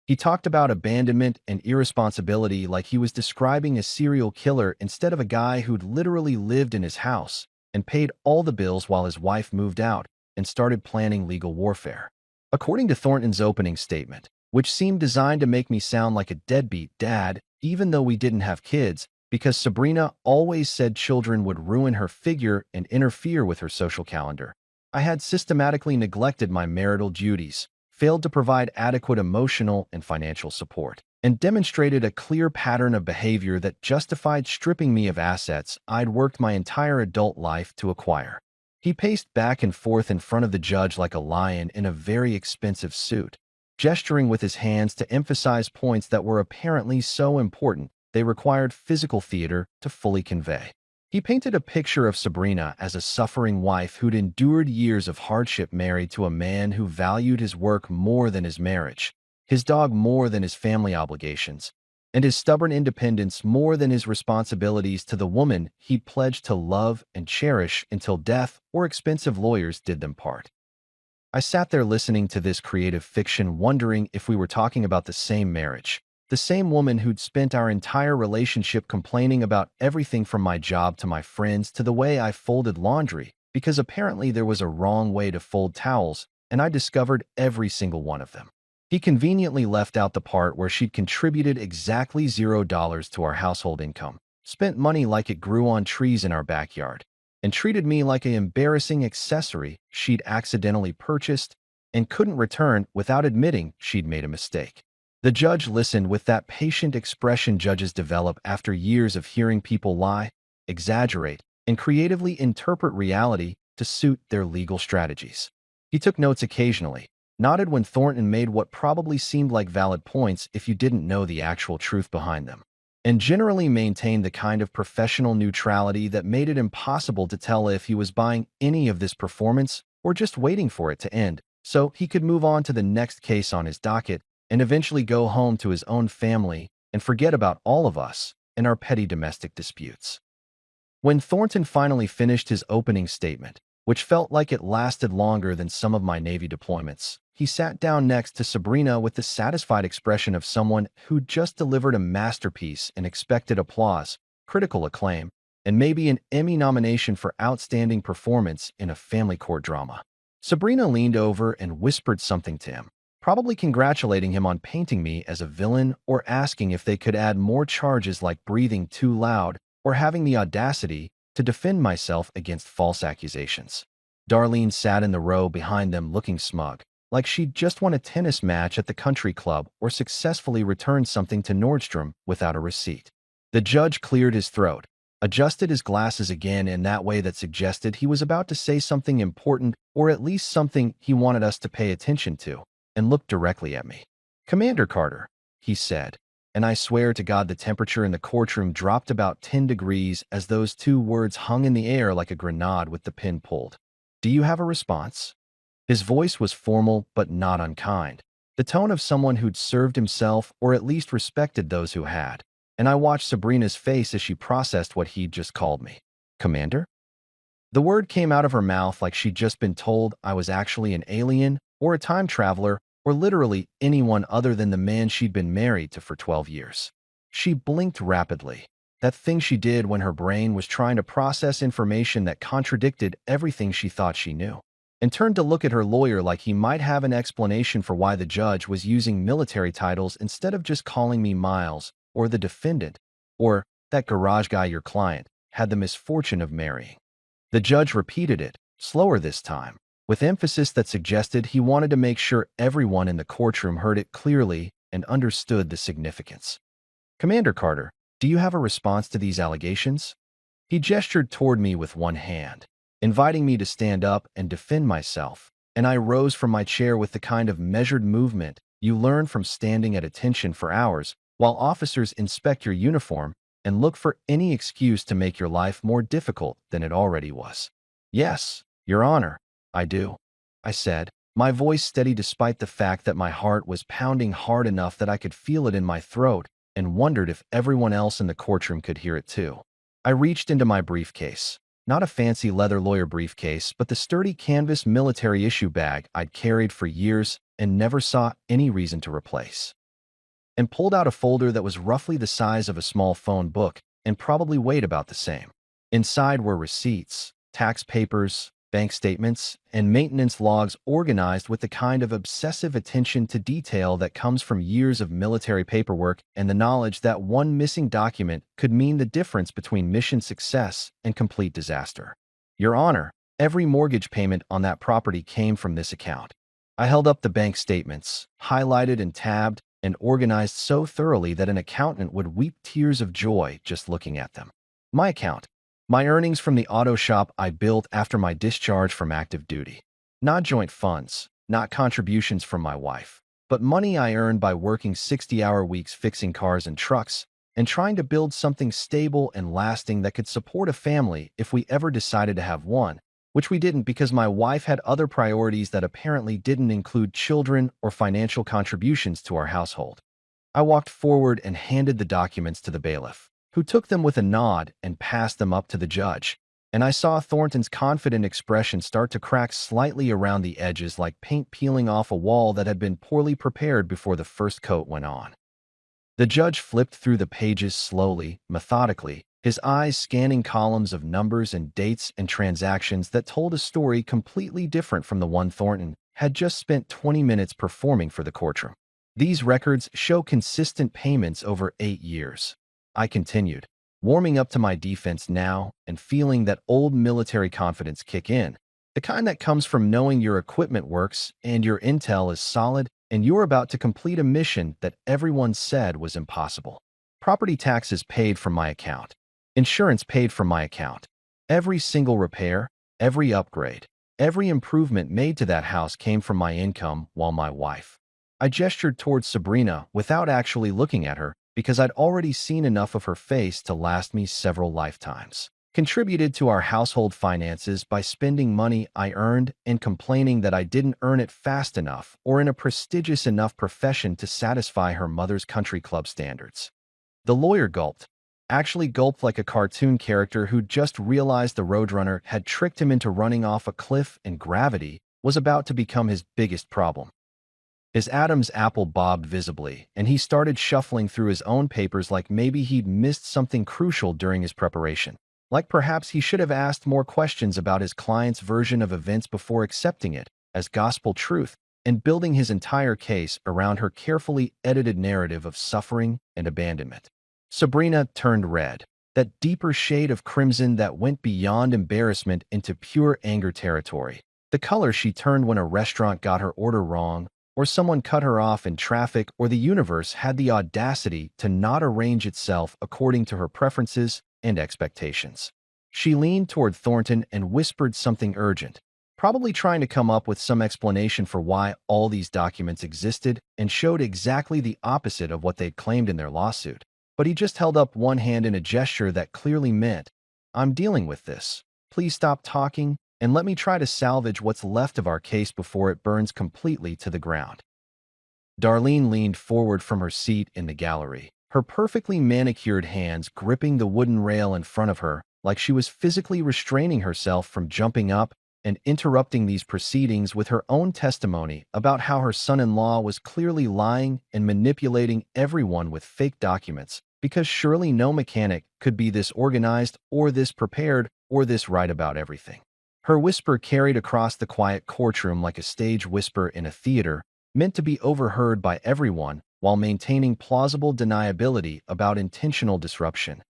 He talked about abandonment and irresponsibility like he was describing a serial killer instead of a guy who'd literally lived in his house and paid all the bills while his wife moved out and started planning legal warfare. According to Thornton's opening statement, which seemed designed to make me sound like a deadbeat dad, even though we didn't have kids, because Sabrina always said children would ruin her figure and interfere with her social calendar, I had systematically neglected my marital duties, failed to provide adequate emotional and financial support, and demonstrated a clear pattern of behavior that justified stripping me of assets I'd worked my entire adult life to acquire. He paced back and forth in front of the judge like a lion in a very expensive suit, gesturing with his hands to emphasize points that were apparently so important they required physical theater to fully convey. He painted a picture of Sabrina as a suffering wife who'd endured years of hardship married to a man who valued his work more than his marriage, his dog more than his family obligations, and his stubborn independence more than his responsibilities to the woman he pledged to love and cherish until death or expensive lawyers did them part. I sat there listening to this creative fiction, wondering if we were talking about the same marriage, the same woman who'd spent our entire relationship complaining about everything from my job to my friends to the way I folded laundry, because apparently there was a wrong way to fold towels, and I discovered every single one of them. He conveniently left out the part where she'd contributed exactly $0 to our household income, spent money like it grew on trees in our backyard, and treated me like an embarrassing accessory she'd accidentally purchased and couldn't return without admitting she'd made a mistake. The judge listened with that patient expression judges develop after years of hearing people lie, exaggerate, and creatively interpret reality to suit their legal strategies. He took notes occasionally, nodded when Thornton made what probably seemed like valid points if you didn't know the actual truth behind them, and generally maintained the kind of professional neutrality that made it impossible to tell if he was buying any of this performance or just waiting for it to end so he could move on to the next case on his docket and eventually go home to his own family and forget about all of us and our petty domestic disputes. When Thornton finally finished his opening statement, which felt like it lasted longer than some of my Navy deployments, he sat down next to Sabrina with the satisfied expression of someone who'd just delivered a masterpiece and expected applause, critical acclaim, and maybe an Emmy nomination for outstanding performance in a family court drama. Sabrina leaned over and whispered something to him, probably congratulating him on painting me as a villain or asking if they could add more charges like breathing too loud or having the audacity to defend myself against false accusations. Darlene sat in the row behind them looking smug, like she'd just won a tennis match at the country club or successfully returned something to Nordstrom without a receipt. The judge cleared his throat, adjusted his glasses again in that way that suggested he was about to say something important or at least something he wanted us to pay attention to, and looked directly at me. "Commander Carter," he said, and I swear to God the temperature in the courtroom dropped about 10 degrees as those two words hung in the air like a grenade with the pin pulled. "Do you have a response?" His voice was formal but not unkind, the tone of someone who'd served himself or at least respected those who had, and I watched Sabrina's face as she processed what he'd just called me. "Commander?" The word came out of her mouth like she'd just been told I was actually an alien or a time traveler or literally anyone other than the man she'd been married to for 12 years. She blinked rapidly, that thing she did when her brain was trying to process information that contradicted everything she thought she knew, and turned to look at her lawyer like he might have an explanation for why the judge was using military titles instead of just calling me Miles, or the defendant, or that garage guy your client had the misfortune of marrying. The judge repeated it, slower this time, with emphasis that suggested he wanted to make sure everyone in the courtroom heard it clearly and understood the significance. "Commander Carter, do you have a response to these allegations?" He gestured toward me with one hand, inviting me to stand up and defend myself, and I rose from my chair with the kind of measured movement you learn from standing at attention for hours while officers inspect your uniform and look for any excuse to make your life more difficult than it already was. "Yes, Your Honor, I do," I said, my voice steady despite the fact that my heart was pounding hard enough that I could feel it in my throat and wondered if everyone else in the courtroom could hear it too. I reached into my briefcase. Not a fancy leather lawyer briefcase, but the sturdy canvas military issue bag I'd carried for years and never saw any reason to replace, and pulled out a folder that was roughly the size of a small phone book and probably weighed about the same. Inside were receipts, tax papers, bank statements, and maintenance logs organized with the kind of obsessive attention to detail that comes from years of military paperwork and the knowledge that one missing document could mean the difference between mission success and complete disaster. "Your Honor, every mortgage payment on that property came from this account." I held up the bank statements, highlighted and tabbed, and organized so thoroughly that an accountant would weep tears of joy just looking at them. "My account. My earnings from the auto shop I built after my discharge from active duty. Not joint funds, not contributions from my wife, but money I earned by working 60-hour weeks fixing cars and trucks and trying to build something stable and lasting that could support a family if we ever decided to have one, which we didn't because my wife had other priorities that apparently didn't include children or financial contributions to our household." I walked forward and handed the documents to the bailiff, who took them with a nod and passed them up to the judge. And I saw Thornton's confident expression start to crack slightly around the edges like paint peeling off a wall that had been poorly prepared before the first coat went on. The judge flipped through the pages slowly, methodically, his eyes scanning columns of numbers and dates and transactions that told a story completely different from the one Thornton had just spent 20 minutes performing for the courtroom. These records show consistent payments over 8 years. I continued, warming up to my defense now and feeling that old military confidence kick in, the kind that comes from knowing your equipment works and your intel is solid and you're about to complete a mission that everyone said was impossible. Property taxes paid from my account. Insurance paid from my account. Every single repair, every upgrade, every improvement made to that house came from my income while my wife. I gestured towards Sabrina without actually looking at her because I'd already seen enough of her face to last me several lifetimes. Contributed to our household finances by spending money I earned and complaining that I didn't earn it fast enough or in a prestigious enough profession to satisfy her mother's country club standards. The lawyer gulped, actually gulped like a cartoon character who'd just realized the Roadrunner had tricked him into running off a cliff and gravity was about to become his biggest problem. His Adam's apple bobbed visibly, and he started shuffling through his own papers like maybe he'd missed something crucial during his preparation. Like perhaps he should have asked more questions about his client's version of events before accepting it as gospel truth and building his entire case around her carefully edited narrative of suffering and abandonment. Sabrina turned red, that deeper shade of crimson that went beyond embarrassment into pure anger territory. The color she turned when a restaurant got her order wrong, or someone cut her off in traffic, or the universe had the audacity to not arrange itself according to her preferences and expectations. She leaned toward Thornton and whispered something urgent, probably trying to come up with some explanation for why all these documents existed and showed exactly the opposite of what they'd claimed in their lawsuit. But he just held up one hand in a gesture that clearly meant, "I'm dealing with this. Please stop talking and let me try to salvage what's left of our case before it burns completely to the ground." Darlene leaned forward from her seat in the gallery, her perfectly manicured hands gripping the wooden rail in front of her like she was physically restraining herself from jumping up and interrupting these proceedings with her own testimony about how her son-in-law was clearly lying and manipulating everyone with fake documents, because surely no mechanic could be this organized or this prepared or this right about everything. Her whisper carried across the quiet courtroom like a stage whisper in a theater, meant to be overheard by everyone while maintaining plausible deniability about intentional disruption.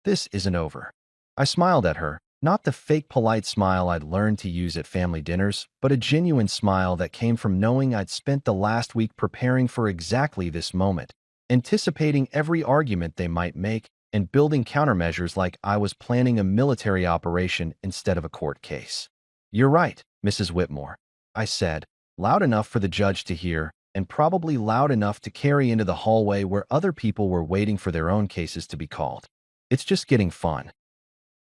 "This isn't over." I smiled at her, not the fake polite smile I'd learned to use at family dinners, but a genuine smile that came from knowing I'd spent the last week preparing for exactly this moment, anticipating every argument they might make and building countermeasures like I was planning a military operation instead of a court case. "You're right, Mrs. Whitmore," I said, loud enough for the judge to hear, and probably loud enough to carry into the hallway where other people were waiting for their own cases to be called. "It's just getting fun."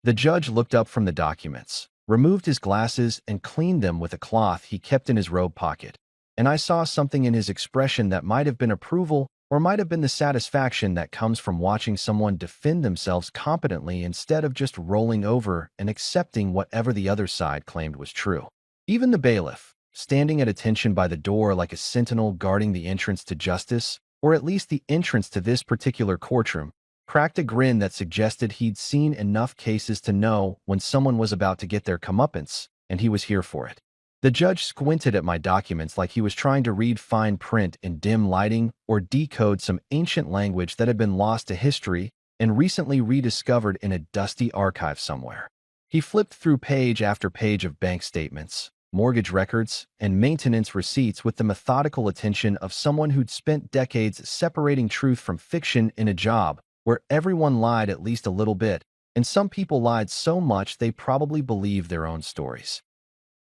The judge looked up from the documents, removed his glasses, and cleaned them with a cloth he kept in his robe pocket, and I saw something in his expression that might have been approval or might have been the satisfaction that comes from watching someone defend themselves competently instead of just rolling over and accepting whatever the other side claimed was true. Even the bailiff, standing at attention by the door like a sentinel guarding the entrance to justice, or at least the entrance to this particular courtroom, cracked a grin that suggested he'd seen enough cases to know when someone was about to get their comeuppance, and he was here for it. The judge squinted at my documents like he was trying to read fine print in dim lighting or decode some ancient language that had been lost to history and recently rediscovered in a dusty archive somewhere. He flipped through page after page of bank statements, mortgage records, and maintenance receipts with the methodical attention of someone who'd spent decades separating truth from fiction in a job where everyone lied at least a little bit, and some people lied so much they probably believed their own stories.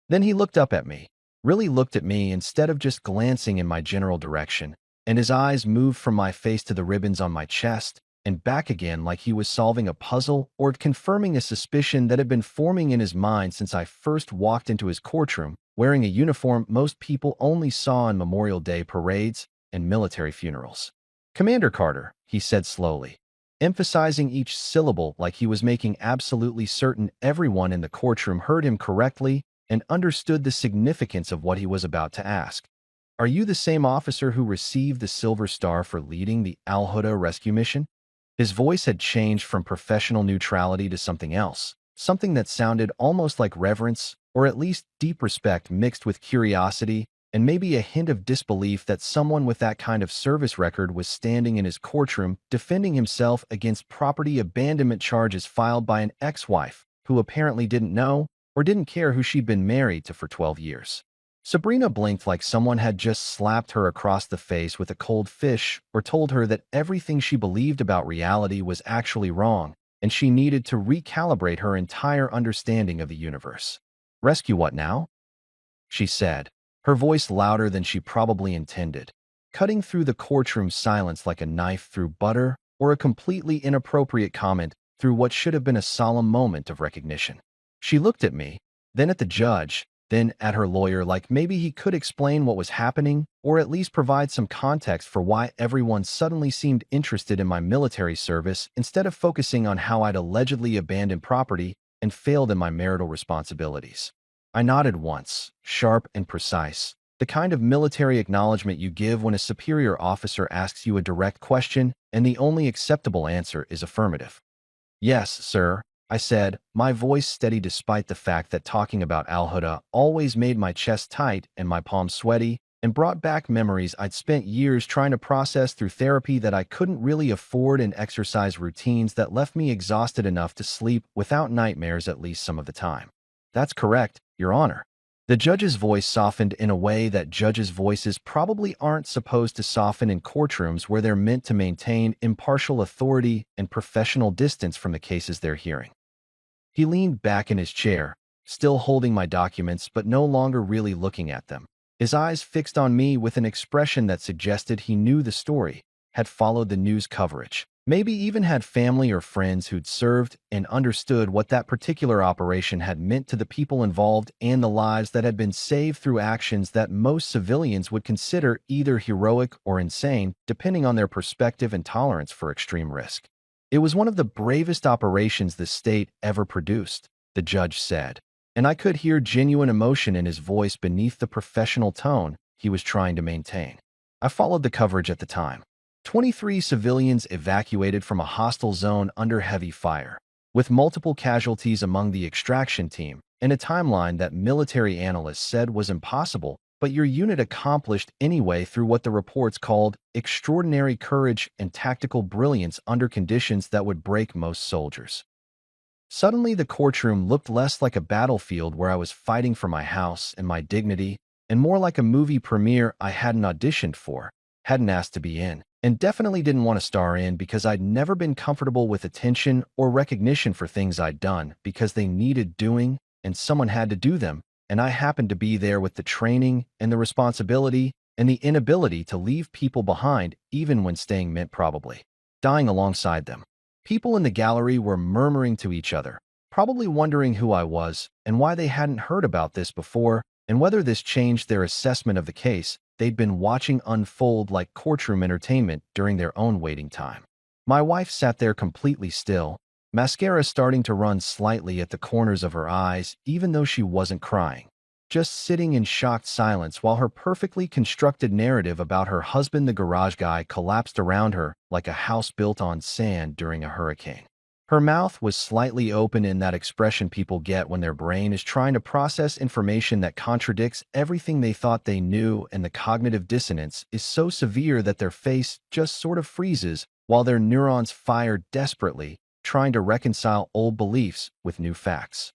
Then he looked up at me, really looked at me instead of just glancing in my general direction, and his eyes moved from my face to the ribbons on my chest and back again like he was solving a puzzle or confirming a suspicion that had been forming in his mind since I first walked into his courtroom, wearing a uniform most people only saw on Memorial Day parades and military funerals. Commander Carter, he said slowly, emphasizing each syllable like he was making absolutely certain everyone in the courtroom heard him correctly and understood the significance of what he was about to ask. Are you the same officer who received the Silver Star for leading the Al Huda rescue mission? His voice had changed from professional neutrality to something else, something that sounded almost like reverence, or at least deep respect mixed with curiosity, and maybe a hint of disbelief that someone with that kind of service record was standing in his courtroom defending himself against property abandonment charges filed by an ex-wife who apparently didn't know or didn't care who she'd been married to for 12 years. Sabrina blinked like someone had just slapped her across the face with a cold fish or told her that everything she believed about reality was actually wrong, and she needed to recalibrate her entire understanding of the universe. Rescue what now? She said, her voice louder than she probably intended, cutting through the courtroom silence like a knife through butter or a completely inappropriate comment through what should have been a solemn moment of recognition. She looked at me, then at the judge, then at her lawyer like maybe he could explain what was happening or at least provide some context for why everyone suddenly seemed interested in my military service instead of focusing on how I'd allegedly abandoned property and failed in my marital responsibilities. I nodded once, sharp and precise, the kind of military acknowledgement you give when a superior officer asks you a direct question and the only acceptable answer is affirmative. Yes, sir, I said, my voice steady despite the fact that talking about Al Huda always made my chest tight and my palms sweaty and brought back memories I'd spent years trying to process through therapy that I couldn't really afford and exercise routines that left me exhausted enough to sleep without nightmares at least some of the time. That's correct, Your Honor. The judge's voice softened in a way that judges' voices probably aren't supposed to soften in courtrooms where they're meant to maintain impartial authority and professional distance from the cases they're hearing. He leaned back in his chair, still holding my documents but no longer really looking at them, his eyes fixed on me with an expression that suggested he knew the story, had followed the news coverage, maybe even had family or friends who'd served and understood what that particular operation had meant to the people involved and the lives that had been saved through actions that most civilians would consider either heroic or insane, depending on their perspective and tolerance for extreme risk. It was one of the bravest operations the state ever produced, the judge said, and I could hear genuine emotion in his voice beneath the professional tone he was trying to maintain. I followed the coverage at the time. 23 civilians evacuated from a hostile zone under heavy fire, with multiple casualties among the extraction team, and a timeline that military analysts said was impossible, but your unit accomplished anyway through what the reports called extraordinary courage and tactical brilliance under conditions that would break most soldiers. Suddenly, the courtroom looked less like a battlefield where I was fighting for my house and my dignity, and more like a movie premiere I hadn't auditioned for, hadn't asked to be in, and definitely didn't want to star in because I'd never been comfortable with attention or recognition for things I'd done because they needed doing and someone had to do them, and I happened to be there with the training and the responsibility and the inability to leave people behind even when staying meant probably dying alongside them. People in the gallery were murmuring to each other, probably wondering who I was and why they hadn't heard about this before and whether this changed their assessment of the case they'd been watching unfold like courtroom entertainment during their own waiting time. My wife sat there completely still, mascara starting to run slightly at the corners of her eyes even though she wasn't crying, just sitting in shocked silence while her perfectly constructed narrative about her husband the garage guy collapsed around her like a house built on sand during a hurricane. Her mouth was slightly open in that expression people get when their brain is trying to process information that contradicts everything they thought they knew, and the cognitive dissonance is so severe that their face just sort of freezes while their neurons fire desperately, trying to reconcile old beliefs with new facts.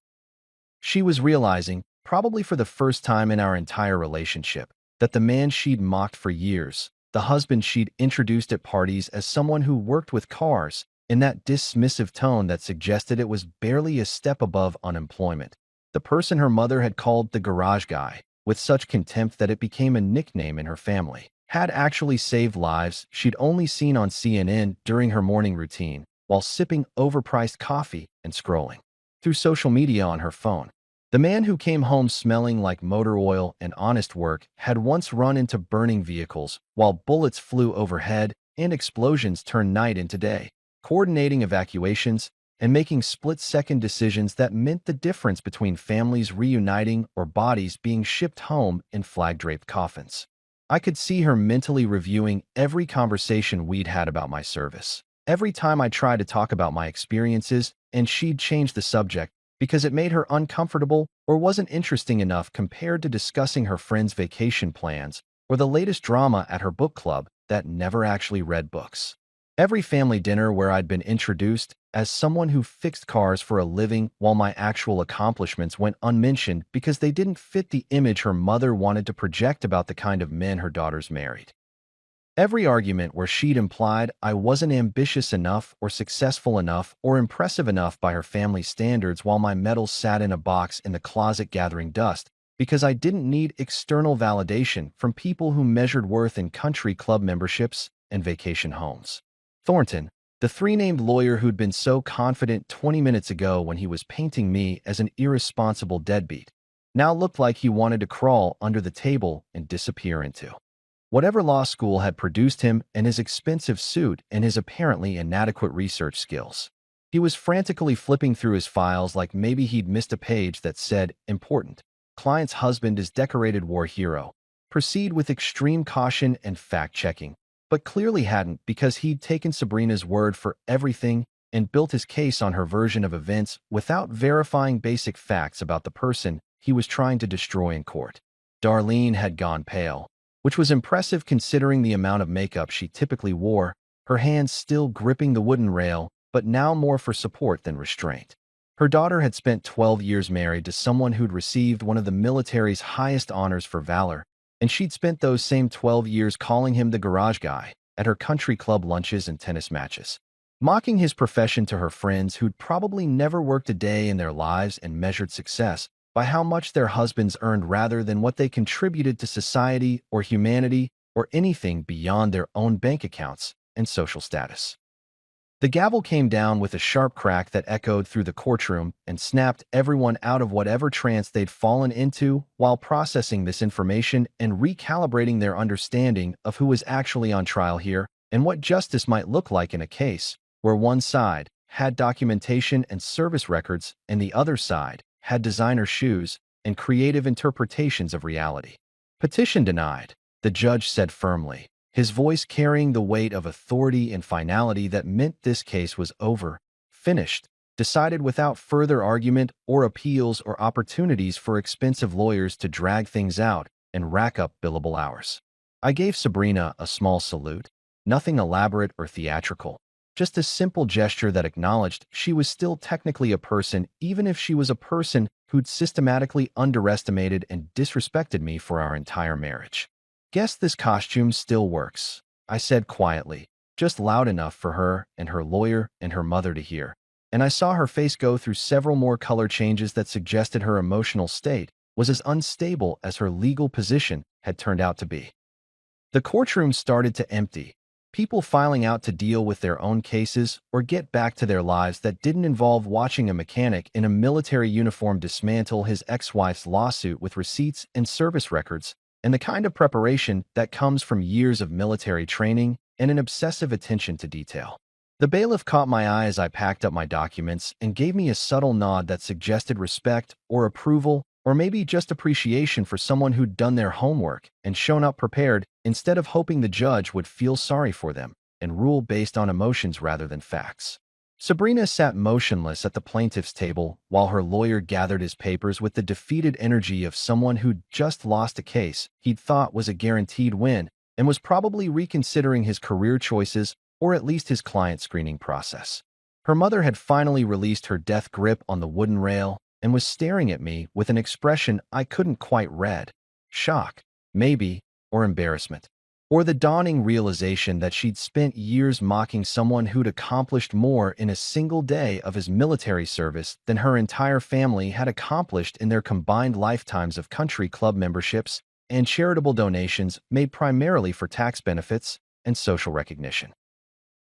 She was realizing, probably for the first time in our entire relationship, that the man she'd mocked for years, the husband she'd introduced at parties as someone who worked with cars, in that dismissive tone that suggested it was barely a step above unemployment, the person her mother had called the garage guy, with such contempt that it became a nickname in her family, had actually saved lives she'd only seen on CNN during her morning routine, while sipping overpriced coffee and scrolling through social media on her phone. The man who came home smelling like motor oil and honest work had once run into burning vehicles while bullets flew overhead and explosions turned night into day, coordinating evacuations and making split-second decisions that meant the difference between families reuniting or bodies being shipped home in flag-draped coffins. I could see her mentally reviewing every conversation we'd had about my service. Every time I tried to talk about my experiences, and she'd change the subject because it made her uncomfortable or wasn't interesting enough compared to discussing her friends' vacation plans or the latest drama at her book club that never actually read books. Every family dinner where I'd been introduced as someone who fixed cars for a living while my actual accomplishments went unmentioned because they didn't fit the image her mother wanted to project about the kind of men her daughters married. Every argument where she'd implied I wasn't ambitious enough or successful enough or impressive enough by her family's standards while my medals sat in a box in the closet gathering dust because I didn't need external validation from people who measured worth in country club memberships and vacation homes. Thornton, the three-named lawyer who'd been so confident 20 minutes ago when he was painting me as an irresponsible deadbeat, now looked like he wanted to crawl under the table and disappear into whatever law school had produced him and his expensive suit and his apparently inadequate research skills. He was frantically flipping through his files like maybe he'd missed a page that said, "Important. Client's husband is decorated war hero. Proceed with extreme caution and fact-checking," but clearly hadn't because he'd taken Sabrina's word for everything and built his case on her version of events without verifying basic facts about the person he was trying to destroy in court. Darlene had gone pale, which was impressive considering the amount of makeup she typically wore, her hands still gripping the wooden rail, but now more for support than restraint. Her daughter had spent 12 years married to someone who'd received one of the military's highest honors for valor, and she'd spent those same 12 years calling him the garage guy at her country club lunches and tennis matches, mocking his profession to her friends who'd probably never worked a day in their lives and measured success by how much their husbands earned rather than what they contributed to society or humanity or anything beyond their own bank accounts and social status. The gavel came down with a sharp crack that echoed through the courtroom and snapped everyone out of whatever trance they'd fallen into while processing this information and recalibrating their understanding of who was actually on trial here and what justice might look like in a case where one side had documentation and service records and the other side had designer shoes and creative interpretations of reality. "Petition denied," the judge said firmly, his voice carrying the weight of authority and finality that meant this case was over, finished, decided without further argument or appeals or opportunities for expensive lawyers to drag things out and rack up billable hours. I gave Sabrina a small salute, nothing elaborate or theatrical. Just a simple gesture that acknowledged she was still technically a person even if she was a person who'd systematically underestimated and disrespected me for our entire marriage. "Guess this costume still works," I said quietly, just loud enough for her and her lawyer and her mother to hear, and I saw her face go through several more color changes that suggested her emotional state was as unstable as her legal position had turned out to be. The courtroom started to empty, people filing out to deal with their own cases or get back to their lives that didn't involve watching a mechanic in a military uniform dismantle his ex-wife's lawsuit with receipts and service records and the kind of preparation that comes from years of military training and an obsessive attention to detail. The bailiff caught my eye as I packed up my documents and gave me a subtle nod that suggested respect or approval or maybe just appreciation for someone who'd done their homework and shown up prepared instead of hoping the judge would feel sorry for them and rule based on emotions rather than facts. Sabrina sat motionless at the plaintiff's table while her lawyer gathered his papers with the defeated energy of someone who'd just lost a case he'd thought was a guaranteed win and was probably reconsidering his career choices or at least his client screening process. Her mother had finally released her death grip on the wooden rail and was staring at me with an expression I couldn't quite read. Shock, maybe, or embarrassment. Or the dawning realization that she'd spent years mocking someone who'd accomplished more in a single day of his military service than her entire family had accomplished in their combined lifetimes of country club memberships and charitable donations made primarily for tax benefits and social recognition.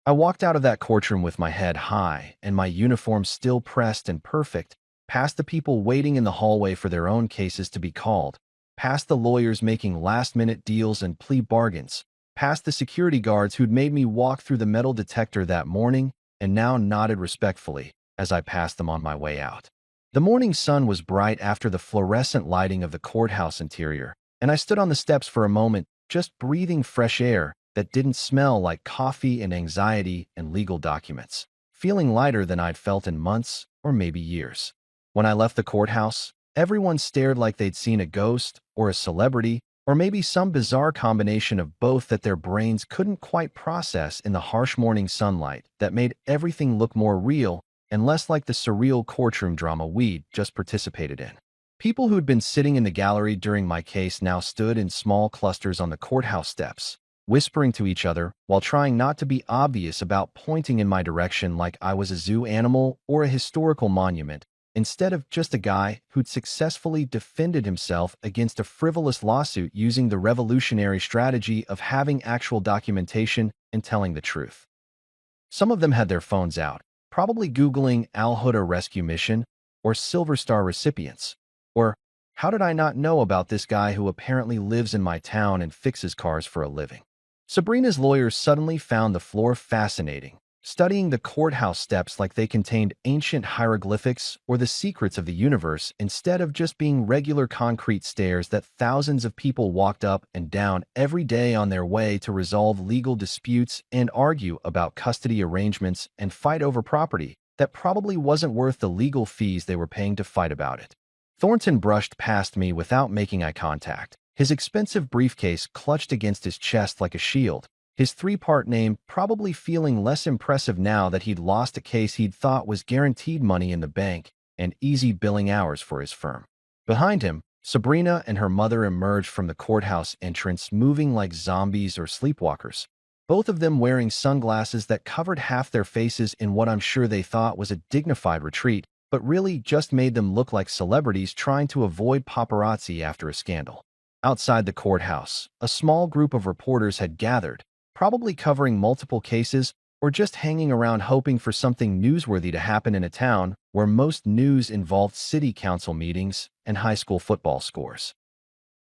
I walked out of that courtroom with my head high and my uniform still pressed and perfect, past the people waiting in the hallway for their own cases to be called, past the lawyers making last-minute deals and plea bargains, past the security guards who'd made me walk through the metal detector that morning and now nodded respectfully as I passed them on my way out. The morning sun was bright after the fluorescent lighting of the courthouse interior, and I stood on the steps for a moment, just breathing fresh air that didn't smell like coffee and anxiety and legal documents, feeling lighter than I'd felt in months or maybe years. When I left the courthouse, everyone stared like they'd seen a ghost or a celebrity or maybe some bizarre combination of both that their brains couldn't quite process in the harsh morning sunlight that made everything look more real and less like the surreal courtroom drama we'd just participated in. People who'd been sitting in the gallery during my case now stood in small clusters on the courthouse steps, whispering to each other while trying not to be obvious about pointing in my direction like I was a zoo animal or a historical monument, instead of just a guy who'd successfully defended himself against a frivolous lawsuit using the revolutionary strategy of having actual documentation and telling the truth. Some of them had their phones out, probably Googling Al Huda rescue mission or Silver Star recipients, or how did I not know about this guy who apparently lives in my town and fixes cars for a living? Sabrina's lawyers suddenly found the floor fascinating, studying the courthouse steps like they contained ancient hieroglyphics or the secrets of the universe instead of just being regular concrete stairs that thousands of people walked up and down every day on their way to resolve legal disputes and argue about custody arrangements and fight over property that probably wasn't worth the legal fees they were paying to fight about it. Thornton brushed past me without making eye contact, his expensive briefcase clutched against his chest like a shield, his three-part name probably feeling less impressive now that he'd lost a case he'd thought was guaranteed money in the bank and easy billing hours for his firm. Behind him, Sabrina and her mother emerged from the courthouse entrance moving like zombies or sleepwalkers, both of them wearing sunglasses that covered half their faces in what I'm sure they thought was a dignified retreat, but really just made them look like celebrities trying to avoid paparazzi after a scandal. Outside the courthouse, a small group of reporters had gathered, probably covering multiple cases or just hanging around hoping for something newsworthy to happen in a town where most news involved city council meetings and high school football scores.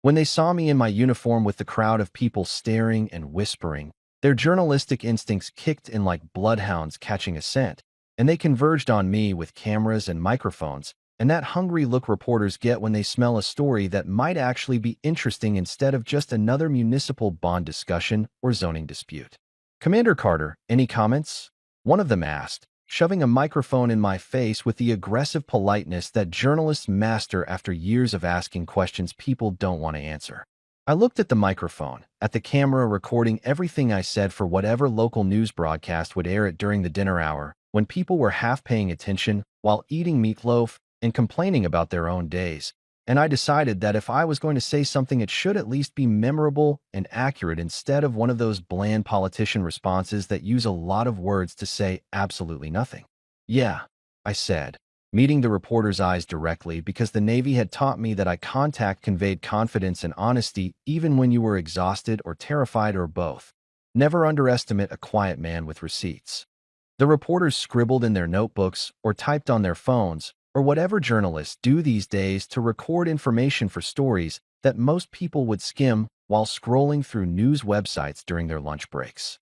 When they saw me in my uniform with the crowd of people staring and whispering, their journalistic instincts kicked in like bloodhounds catching a scent, and they converged on me with cameras and microphones, and that hungry look reporters get when they smell a story that might actually be interesting instead of just another municipal bond discussion or zoning dispute. "Commander Carter, any comments?" one of them asked, shoving a microphone in my face with the aggressive politeness that journalists master after years of asking questions people don't want to answer. I looked at the microphone, at the camera recording everything I said for whatever local news broadcast would air it during the dinner hour, when people were half paying attention while eating meatloaf and complaining about their own days, and I decided that if I was going to say something it should at least be memorable and accurate instead of one of those bland politician responses that use a lot of words to say absolutely nothing. "Yeah," I said, meeting the reporter's eyes directly because the Navy had taught me that eye contact conveyed confidence and honesty even when you were exhausted or terrified or both. Never underestimate a quiet man with receipts. The reporters scribbled in their notebooks or typed on their phones, or whatever journalists do these days to record information for stories that most people would skim while scrolling through news websites during their lunch breaks.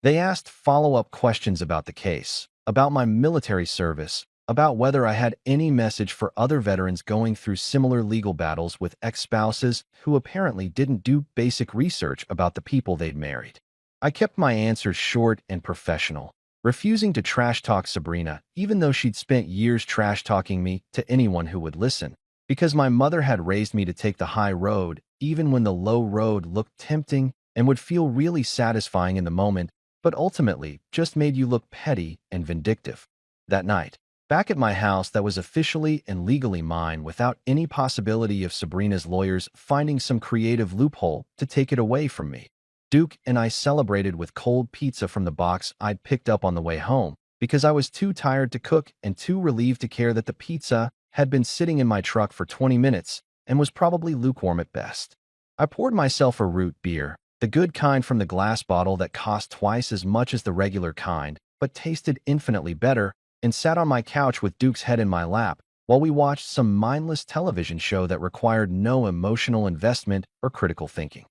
They asked follow-up questions about the case, about my military service, about whether I had any message for other veterans going through similar legal battles with ex-spouses who apparently didn't do basic research about the people they'd married. I kept my answers short and professional, refusing to trash-talk Sabrina, even though she'd spent years trash-talking me to anyone who would listen, because my mother had raised me to take the high road, even when the low road looked tempting and would feel really satisfying in the moment, but ultimately just made you look petty and vindictive. That night, back at my house that was officially and legally mine without any possibility of Sabrina's lawyers finding some creative loophole to take it away from me, Duke and I celebrated with cold pizza from the box I'd picked up on the way home because I was too tired to cook and too relieved to care that the pizza had been sitting in my truck for 20 minutes and was probably lukewarm at best. I poured myself a root beer, the good kind from the glass bottle that cost twice as much as the regular kind, but tasted infinitely better, and sat on my couch with Duke's head in my lap while we watched some mindless television show that required no emotional investment or critical thinking.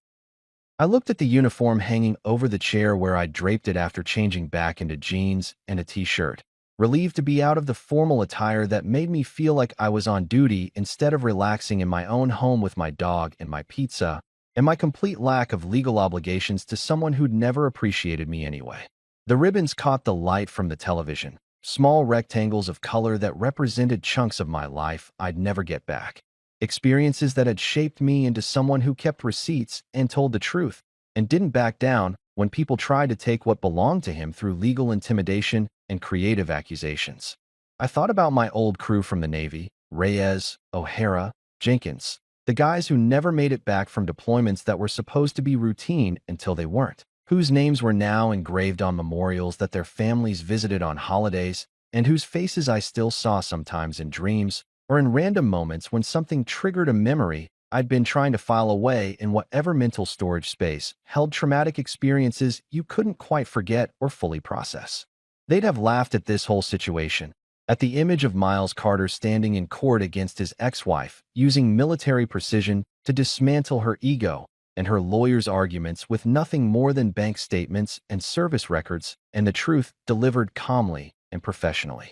I looked at the uniform hanging over the chair where I'd draped it after changing back into jeans and a t-shirt, relieved to be out of the formal attire that made me feel like I was on duty instead of relaxing in my own home with my dog and my pizza, and my complete lack of legal obligations to someone who'd never appreciated me anyway. The ribbons caught the light from the television, small rectangles of color that represented chunks of my life I'd never get back. Experiences that had shaped me into someone who kept receipts and told the truth, and didn't back down when people tried to take what belonged to him through legal intimidation and creative accusations. I thought about my old crew from the Navy, Reyes, O'Hara, Jenkins, the guys who never made it back from deployments that were supposed to be routine until they weren't, whose names were now engraved on memorials that their families visited on holidays, and whose faces I still saw sometimes in dreams or in random moments when something triggered a memory I'd been trying to file away in whatever mental storage space held traumatic experiences you couldn't quite forget or fully process. They'd have laughed at this whole situation, at the image of Miles Carter standing in court against his ex-wife, using military precision to dismantle her ego and her lawyer's arguments with nothing more than bank statements and service records and the truth delivered calmly and professionally.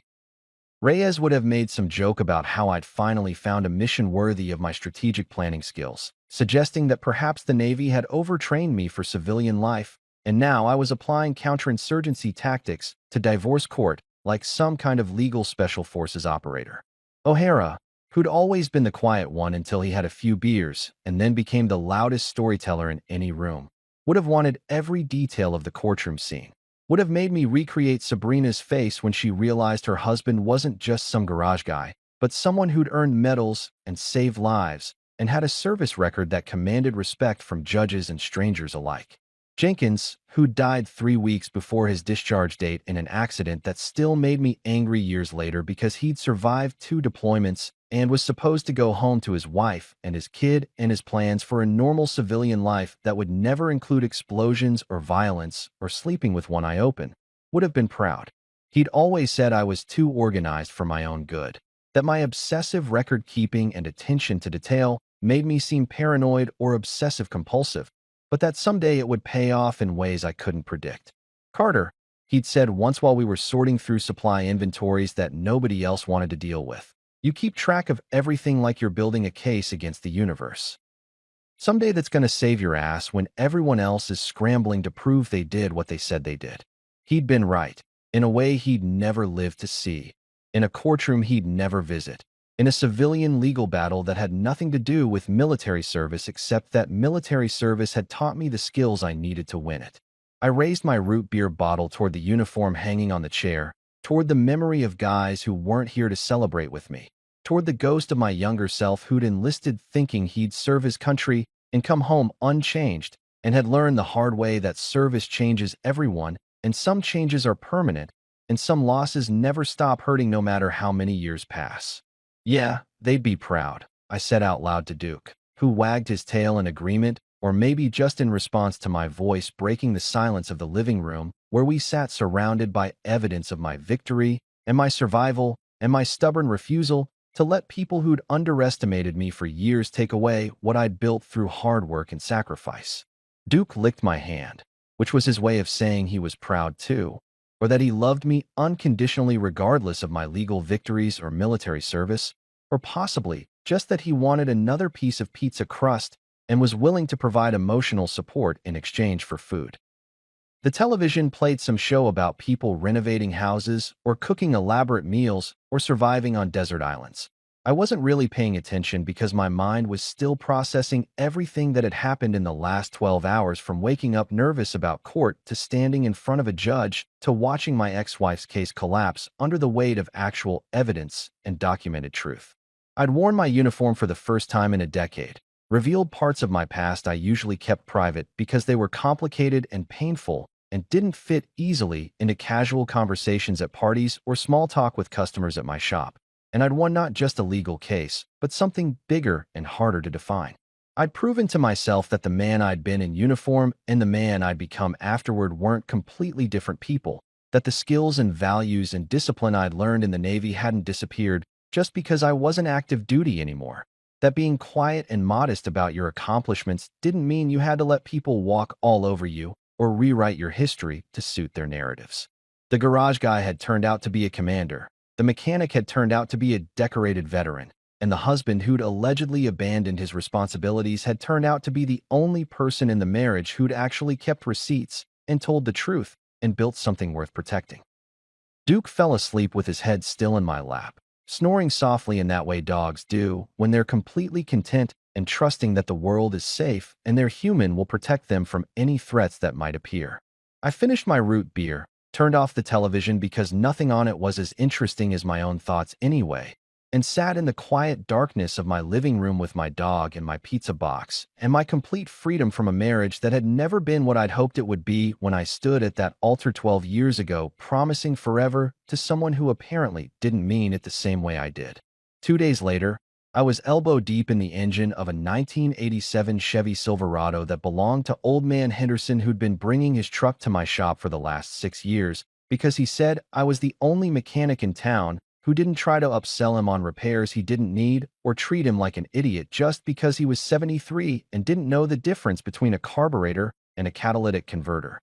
Reyes would have made some joke about how I'd finally found a mission worthy of my strategic planning skills, suggesting that perhaps the Navy had overtrained me for civilian life, and now I was applying counterinsurgency tactics to divorce court like some kind of legal special forces operator. O'Hara, who'd always been the quiet one until he had a few beers and then became the loudest storyteller in any room, would have wanted every detail of the courtroom scene. Would have made me recreate Sabrina's face when she realized her husband wasn't just some garage guy, but someone who'd earned medals and saved lives and had a service record that commanded respect from judges and strangers alike. Jenkins, who died 3 weeks before his discharge date in an accident that still made me angry years later because he'd survived 2 deployments and was supposed to go home to his wife and his kid and his plans for a normal civilian life that would never include explosions or violence or sleeping with one eye open, would have been proud. He'd always said I was too organized for my own good, that my obsessive record-keeping and attention to detail made me seem paranoid or obsessive-compulsive, but that someday it would pay off in ways I couldn't predict. Carter, he'd said once while we were sorting through supply inventories that nobody else wanted to deal with, you keep track of everything like you're building a case against the universe. Someday that's going to save your ass when everyone else is scrambling to prove they did what they said they did. He'd been right, in a way he'd never lived to see, in a courtroom he'd never visit, in a civilian legal battle that had nothing to do with military service except that military service had taught me the skills I needed to win it. I raised my root beer bottle toward the uniform hanging on the chair, toward the memory of guys who weren't here to celebrate with me, toward the ghost of my younger self who'd enlisted thinking he'd serve his country and come home unchanged and had learned the hard way that service changes everyone and some changes are permanent and some losses never stop hurting no matter how many years pass. Yeah, they'd be proud, I said out loud to Duke, who wagged his tail in agreement or maybe just in response to my voice breaking the silence of the living room where we sat surrounded by evidence of my victory and my survival and my stubborn refusal to let people who'd underestimated me for years take away what I'd built through hard work and sacrifice. Duke licked my hand, which was his way of saying he was proud too, or that he loved me unconditionally regardless of my legal victories or military service, or possibly just that he wanted another piece of pizza crust and was willing to provide emotional support in exchange for food. The television played some show about people renovating houses or cooking elaborate meals or surviving on desert islands. I wasn't really paying attention because my mind was still processing everything that had happened in the last 12 hours, from waking up nervous about court to standing in front of a judge to watching my ex-wife's case collapse under the weight of actual evidence and documented truth. I'd worn my uniform for the first time in a decade, revealed parts of my past I usually kept private because they were complicated and painful and didn't fit easily into casual conversations at parties or small talk with customers at my shop. And I'd won not just a legal case, but something bigger and harder to define. I'd proven to myself that the man I'd been in uniform and the man I'd become afterward weren't completely different people, that the skills and values and discipline I'd learned in the Navy hadn't disappeared just because I wasn't active duty anymore. That being quiet and modest about your accomplishments didn't mean you had to let people walk all over you or rewrite your history to suit their narratives. The garage guy had turned out to be a commander, the mechanic had turned out to be a decorated veteran, and the husband who'd allegedly abandoned his responsibilities had turned out to be the only person in the marriage who'd actually kept receipts and told the truth and built something worth protecting. Duke fell asleep with his head still in my lap, snoring softly in that way dogs do when they're completely content and trusting that the world is safe and their human will protect them from any threats that might appear. I finished my root beer, turned off the television because nothing on it was as interesting as my own thoughts anyway, and sat in the quiet darkness of my living room with my dog and my pizza box and my complete freedom from a marriage that had never been what I'd hoped it would be when I stood at that altar 12 years ago promising forever to someone who apparently didn't mean it the same way I did. 2 days later, I was elbow deep in the engine of a 1987 Chevy Silverado that belonged to old man Henderson, who'd been bringing his truck to my shop for the last 6 years because he said I was the only mechanic in town who didn't try to upsell him on repairs he didn't need or treat him like an idiot just because he was 73 and didn't know the difference between a carburetor and a catalytic converter.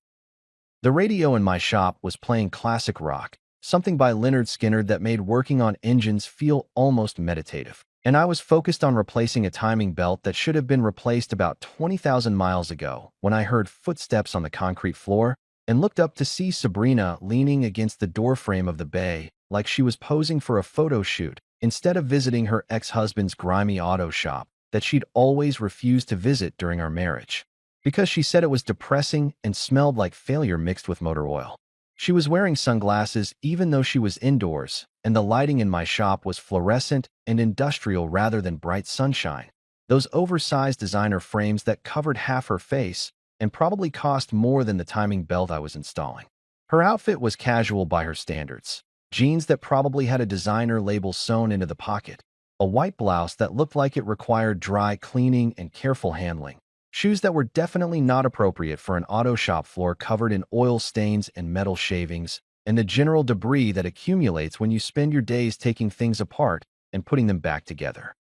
The radio in my shop was playing classic rock, something by Lynyrd Skynyrd that made working on engines feel almost meditative. And I was focused on replacing a timing belt that should have been replaced about 20,000 miles ago when I heard footsteps on the concrete floor and looked up to see Sabrina leaning against the doorframe of the bay like she was posing for a photo shoot instead of visiting her ex-husband's grimy auto shop that she'd always refused to visit during our marriage because she said it was depressing and smelled like failure mixed with motor oil. She was wearing sunglasses even though she was indoors, and the lighting in my shop was fluorescent and industrial rather than bright sunshine. Those oversized designer frames that covered half her face and probably cost more than the timing belt I was installing. Her outfit was casual by her standards. Jeans that probably had a designer label sewn into the pocket, a white blouse that looked like it required dry cleaning and careful handling, shoes that were definitely not appropriate for an auto shop floor covered in oil stains and metal shavings, and the general debris that accumulates when you spend your days taking things apart and putting them back together.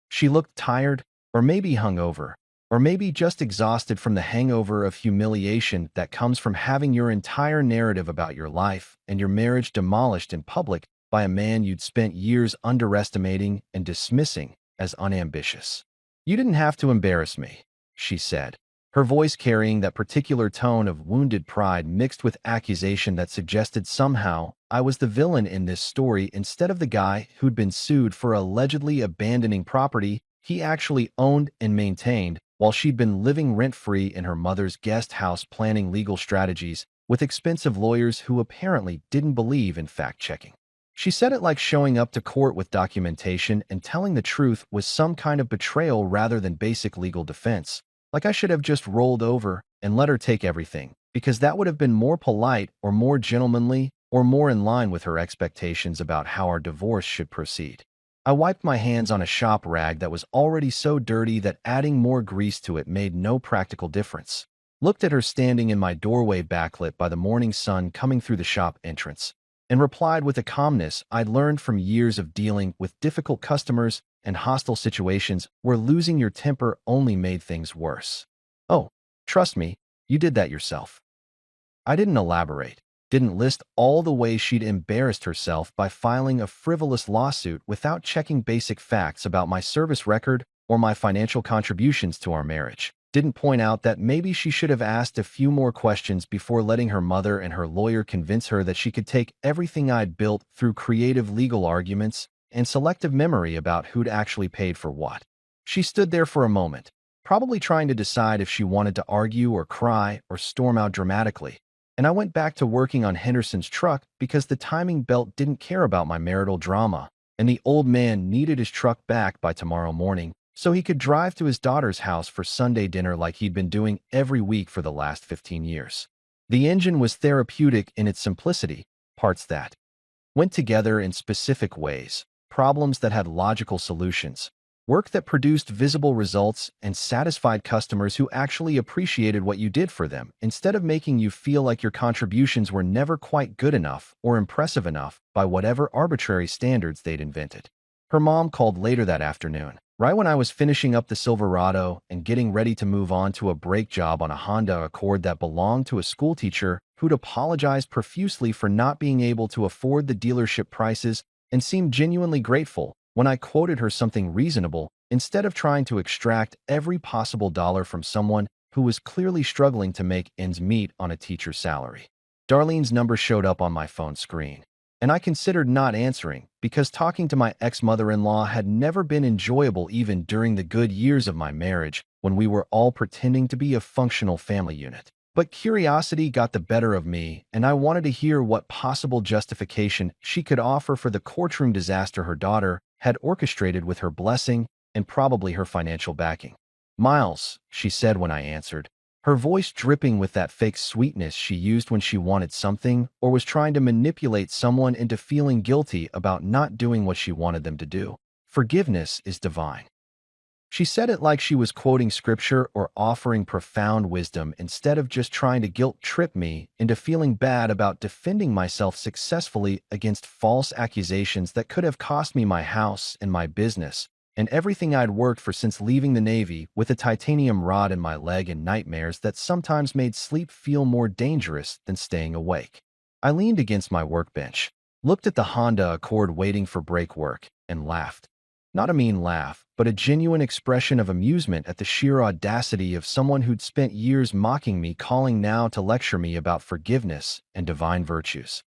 She looked tired, or maybe hungover, or maybe just exhausted from the hangover of humiliation that comes from having your entire narrative about your life and your marriage demolished in public by a man you'd spent years underestimating and dismissing as unambitious. "You didn't have to embarrass me," she said, her voice carrying that particular tone of wounded pride mixed with accusation that suggested somehow I was the villain in this story instead of the guy who'd been sued for allegedly abandoning property he actually owned and maintained while she'd been living rent-free in her mother's guest house planning legal strategies with expensive lawyers who apparently didn't believe in fact-checking. She said it like showing up to court with documentation and telling the truth was some kind of betrayal rather than basic legal defense, like I should have just rolled over and let her take everything, because that would have been more polite or more gentlemanly or more in line with her expectations about how our divorce should proceed. I wiped my hands on a shop rag that was already so dirty that adding more grease to it made no practical difference. Looked at her standing in my doorway backlit by the morning sun coming through the shop entrance, and replied with a calmness I'd learned from years of dealing with difficult customers and hostile situations where losing your temper only made things worse. "Oh, trust me, you did that yourself." I didn't elaborate, didn't list all the ways she'd embarrassed herself by filing a frivolous lawsuit without checking basic facts about my service record or my financial contributions to our marriage. Didn't point out that maybe she should have asked a few more questions before letting her mother and her lawyer convince her that she could take everything I'd built through creative legal arguments and selective memory about who'd actually paid for what. She stood there for a moment, probably trying to decide if she wanted to argue or cry or storm out dramatically, and I went back to working on Henderson's truck because the timing belt didn't care about my marital drama, and the old man needed his truck back by tomorrow morning so he could drive to his daughter's house for Sunday dinner like he'd been doing every week for the last 15 years. The engine was therapeutic in its simplicity, parts that went together in specific ways, problems that had logical solutions, work that produced visible results and satisfied customers who actually appreciated what you did for them instead of making you feel like your contributions were never quite good enough or impressive enough by whatever arbitrary standards they'd invented. Her mom called later that afternoon, Right when I was finishing up the Silverado and getting ready to move on to a brake job on a Honda Accord that belonged to a schoolteacher who'd apologized profusely for not being able to afford the dealership prices and seemed genuinely grateful when I quoted her something reasonable instead of trying to extract every possible dollar from someone who was clearly struggling to make ends meet on a teacher's salary. Darlene's number showed up on my phone screen, and I considered not answering because talking to my ex-mother-in-law had never been enjoyable even during the good years of my marriage when we were all pretending to be a functional family unit. But curiosity got the better of me, and I wanted to hear what possible justification she could offer for the courtroom disaster her daughter had orchestrated with her blessing and probably her financial backing. "Miles," she said when I answered, her voice dripping with that fake sweetness she used when she wanted something or was trying to manipulate someone into feeling guilty about not doing what she wanted them to do. "Forgiveness is divine." She said it like she was quoting scripture or offering profound wisdom instead of just trying to guilt-trip me into feeling bad about defending myself successfully against false accusations that could have cost me my house and my business and everything I'd worked for since leaving the Navy, with a titanium rod in my leg and nightmares that sometimes made sleep feel more dangerous than staying awake. I leaned against my workbench, looked at the Honda Accord waiting for brake work, and laughed. Not a mean laugh, but a genuine expression of amusement at the sheer audacity of someone who'd spent years mocking me calling now to lecture me about forgiveness and divine virtues.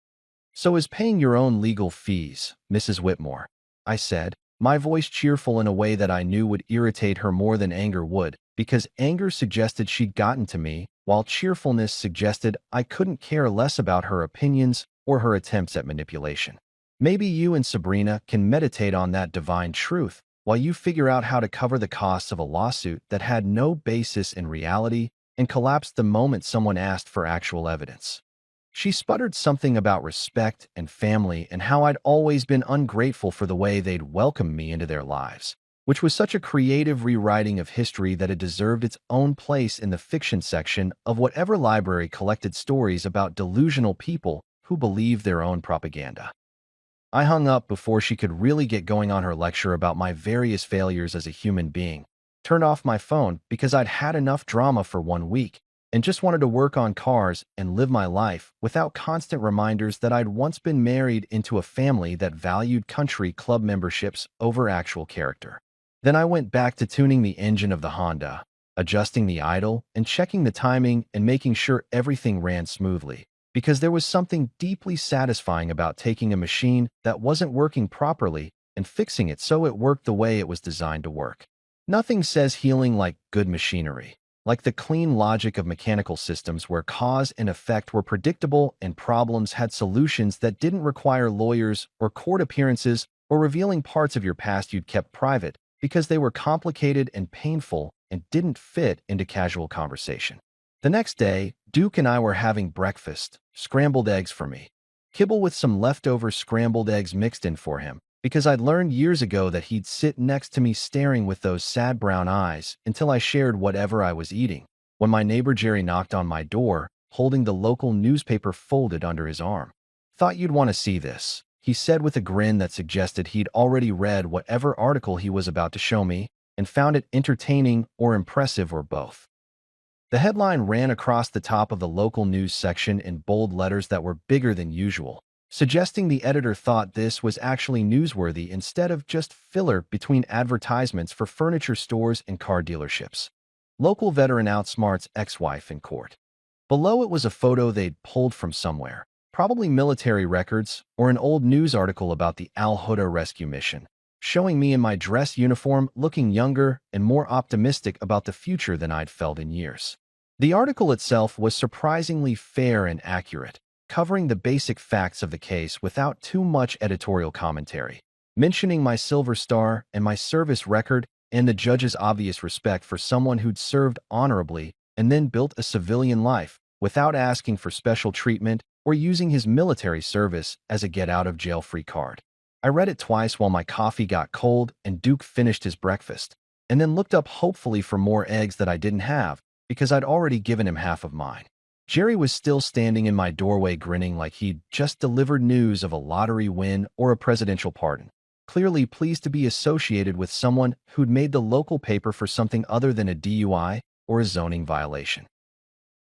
"So is paying your own legal fees, Mrs. Whitmore," I said, my voice cheerful in a way that I knew would irritate her more than anger would, because anger suggested she'd gotten to me, while cheerfulness suggested I couldn't care less about her opinions or her attempts at manipulation. "Maybe you and Sabrina can meditate on that divine truth while you figure out how to cover the costs of a lawsuit that had no basis in reality and collapsed the moment someone asked for actual evidence." She sputtered something about respect and family and how I'd always been ungrateful for the way they'd welcomed me into their lives, which was such a creative rewriting of history that it deserved its own place in the fiction section of whatever library collected stories about delusional people who believe their own propaganda. I hung up before she could really get going on her lecture about my various failures as a human being, turned off my phone because I'd had enough drama for 1 week, and just wanted to work on cars and live my life without constant reminders that I'd once been married into a family that valued country club memberships over actual character. Then I went back to tuning the engine of the Honda, adjusting the idle and checking the timing and making sure everything ran smoothly, because there was something deeply satisfying about taking a machine that wasn't working properly and fixing it so it worked the way it was designed to work. Nothing says healing like good machinery, like the clean logic of mechanical systems where cause and effect were predictable and problems had solutions that didn't require lawyers or court appearances or revealing parts of your past you'd kept private because they were complicated and painful and didn't fit into casual conversation. The next day, Duke and I were having breakfast, scrambled eggs for me, kibble with some leftover scrambled eggs mixed in for him, because I'd learned years ago that he'd sit next to me staring with those sad brown eyes until I shared whatever I was eating, when my neighbor Jerry knocked on my door, holding the local newspaper folded under his arm. "Thought you'd want to see this," he said with a grin that suggested he'd already read whatever article he was about to show me and found it entertaining or impressive or both. The headline ran across the top of the local news section in bold letters that were bigger than usual, suggesting the editor thought this was actually newsworthy instead of just filler between advertisements for furniture stores and car dealerships. "Local veteran outsmarts ex-wife in court." Below it was a photo they'd pulled from somewhere, probably military records or an old news article about the Al Huda rescue mission, showing me in my dress uniform looking younger and more optimistic about the future than I'd felt in years. The article itself was surprisingly fair and accurate, covering the basic facts of the case without too much editorial commentary, mentioning my Silver Star and my service record and the judge's obvious respect for someone who'd served honorably and then built a civilian life without asking for special treatment or using his military service as a get-out-of-jail-free card. I read it twice while my coffee got cold and Duke finished his breakfast, and then looked up hopefully for more eggs that I didn't have because I'd already given him half of mine. Jerry was still standing in my doorway grinning like he'd just delivered news of a lottery win or a presidential pardon. clearly pleased to be associated with someone who'd made the local paper for something other than a DUI or a zoning violation.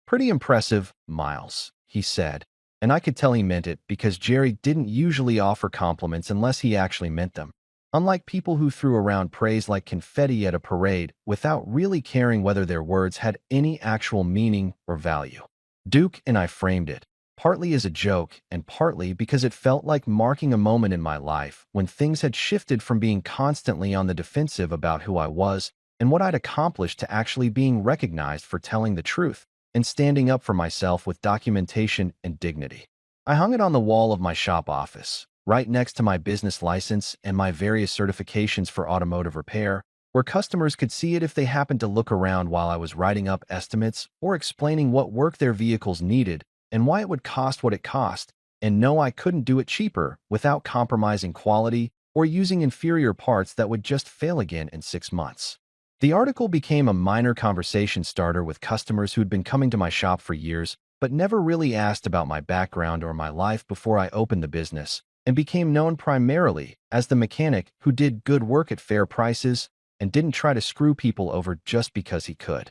"Pretty impressive, Miles," he said, and I could tell he meant it because Jerry didn't usually offer compliments unless he actually meant them. Unlike people who threw around praise like confetti at a parade without really caring whether their words had any actual meaning or value. Duke and I framed it, partly as a joke and partly because it felt like marking a moment in my life when things had shifted from being constantly on the defensive about who I was and what I'd accomplished to actually being recognized for telling the truth and standing up for myself with documentation and dignity. I hung it on the wall of my shop office, right next to my business license and my various certifications for automotive repair, where customers could see it if they happened to look around while I was writing up estimates or explaining what work their vehicles needed and why it would cost what it cost, and no, I couldn't do it cheaper without compromising quality or using inferior parts that would just fail again in 6 months. The article became a minor conversation starter with customers who'd been coming to my shop for years, but never really asked about my background or my life before I opened the business, and became known primarily as the mechanic who did good work at fair prices and didn't try to screw people over just because he could.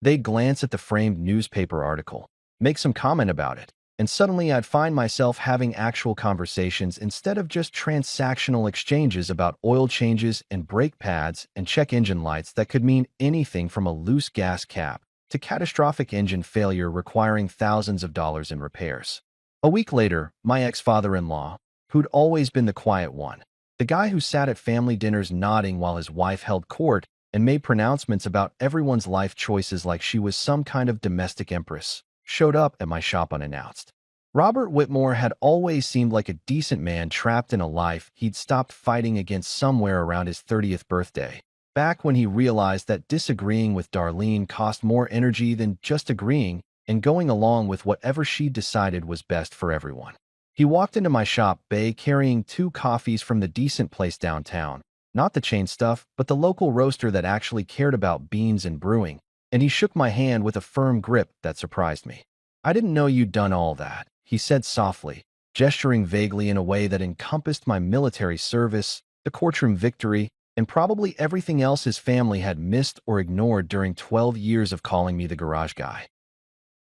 They'd glance at the framed newspaper article, make some comment about it, and suddenly I'd find myself having actual conversations instead of just transactional exchanges about oil changes and brake pads and check engine lights that could mean anything from a loose gas cap to catastrophic engine failure requiring thousands of dollars in repairs. A week later, my ex-father-in-law, who'd always been the quiet one, the guy who sat at family dinners nodding while his wife held court and made pronouncements about everyone's life choices like she was some kind of domestic empress, showed up at my shop unannounced. Robert Whitmore had always seemed like a decent man trapped in a life he'd stopped fighting against somewhere around his 30th birthday, back when he realized that disagreeing with Darlene cost more energy than just agreeing and going along with whatever she decided was best for everyone. He walked into my shop bay carrying 2 coffees from the decent place downtown, not the chain stuff, but the local roaster that actually cared about beans and brewing, and he shook my hand with a firm grip that surprised me. "I didn't know you'd done all that," he said softly, gesturing vaguely in a way that encompassed my military service, the courtroom victory, and probably everything else his family had missed or ignored during 12 years of calling me the garage guy.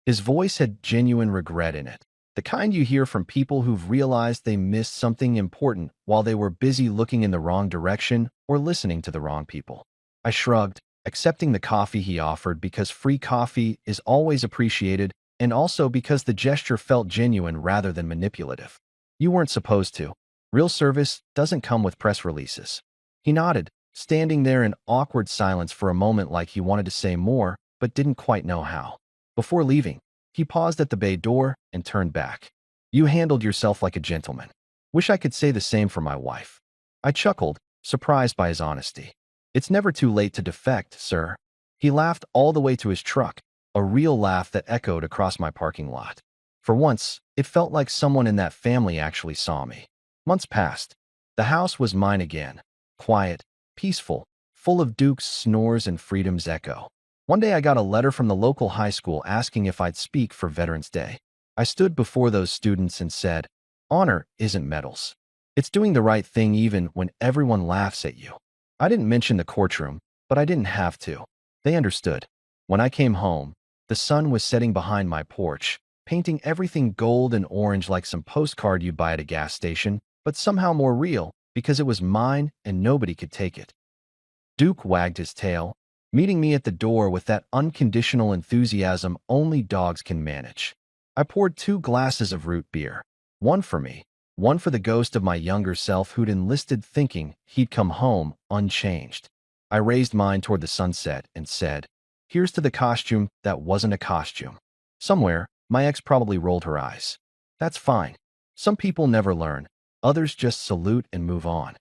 His voice had genuine regret in it, the kind you hear from people who've realized they missed something important while they were busy looking in the wrong direction or listening to the wrong people. I shrugged, accepting the coffee he offered because free coffee is always appreciated and also because the gesture felt genuine rather than manipulative. "You weren't supposed to. Real service doesn't come with press releases." He nodded, standing there in awkward silence for a moment like he wanted to say more but didn't quite know how. Before leaving, he paused at the bay door and turned back. "You handled yourself like a gentleman. Wish I could say the same for my wife." I chuckled, surprised by his honesty. "It's never too late to defect, sir." He laughed all the way to his truck, a real laugh that echoed across my parking lot. For once, it felt like someone in that family actually saw me. Months passed. The house was mine again, quiet, peaceful, full of Duke's snores and Freedom's echo. One day I got a letter from the local high school asking if I'd speak for Veterans Day. I stood before those students and said, "Honor isn't medals. It's doing the right thing even when everyone laughs at you." I didn't mention the courtroom, but I didn't have to. They understood. When I came home, the sun was setting behind my porch, painting everything gold and orange like some postcard you buy at a gas station, but somehow more real because it was mine and nobody could take it. Duke wagged his tail, meeting me at the door with that unconditional enthusiasm only dogs can manage. I poured 2 glasses of root beer, one for me, one for the ghost of my younger self who'd enlisted thinking he'd come home unchanged. I raised mine toward the sunset and said, "Here's to the costume that wasn't a costume." Somewhere, my ex probably rolled her eyes. That's fine. Some people never learn. Others just salute and move on.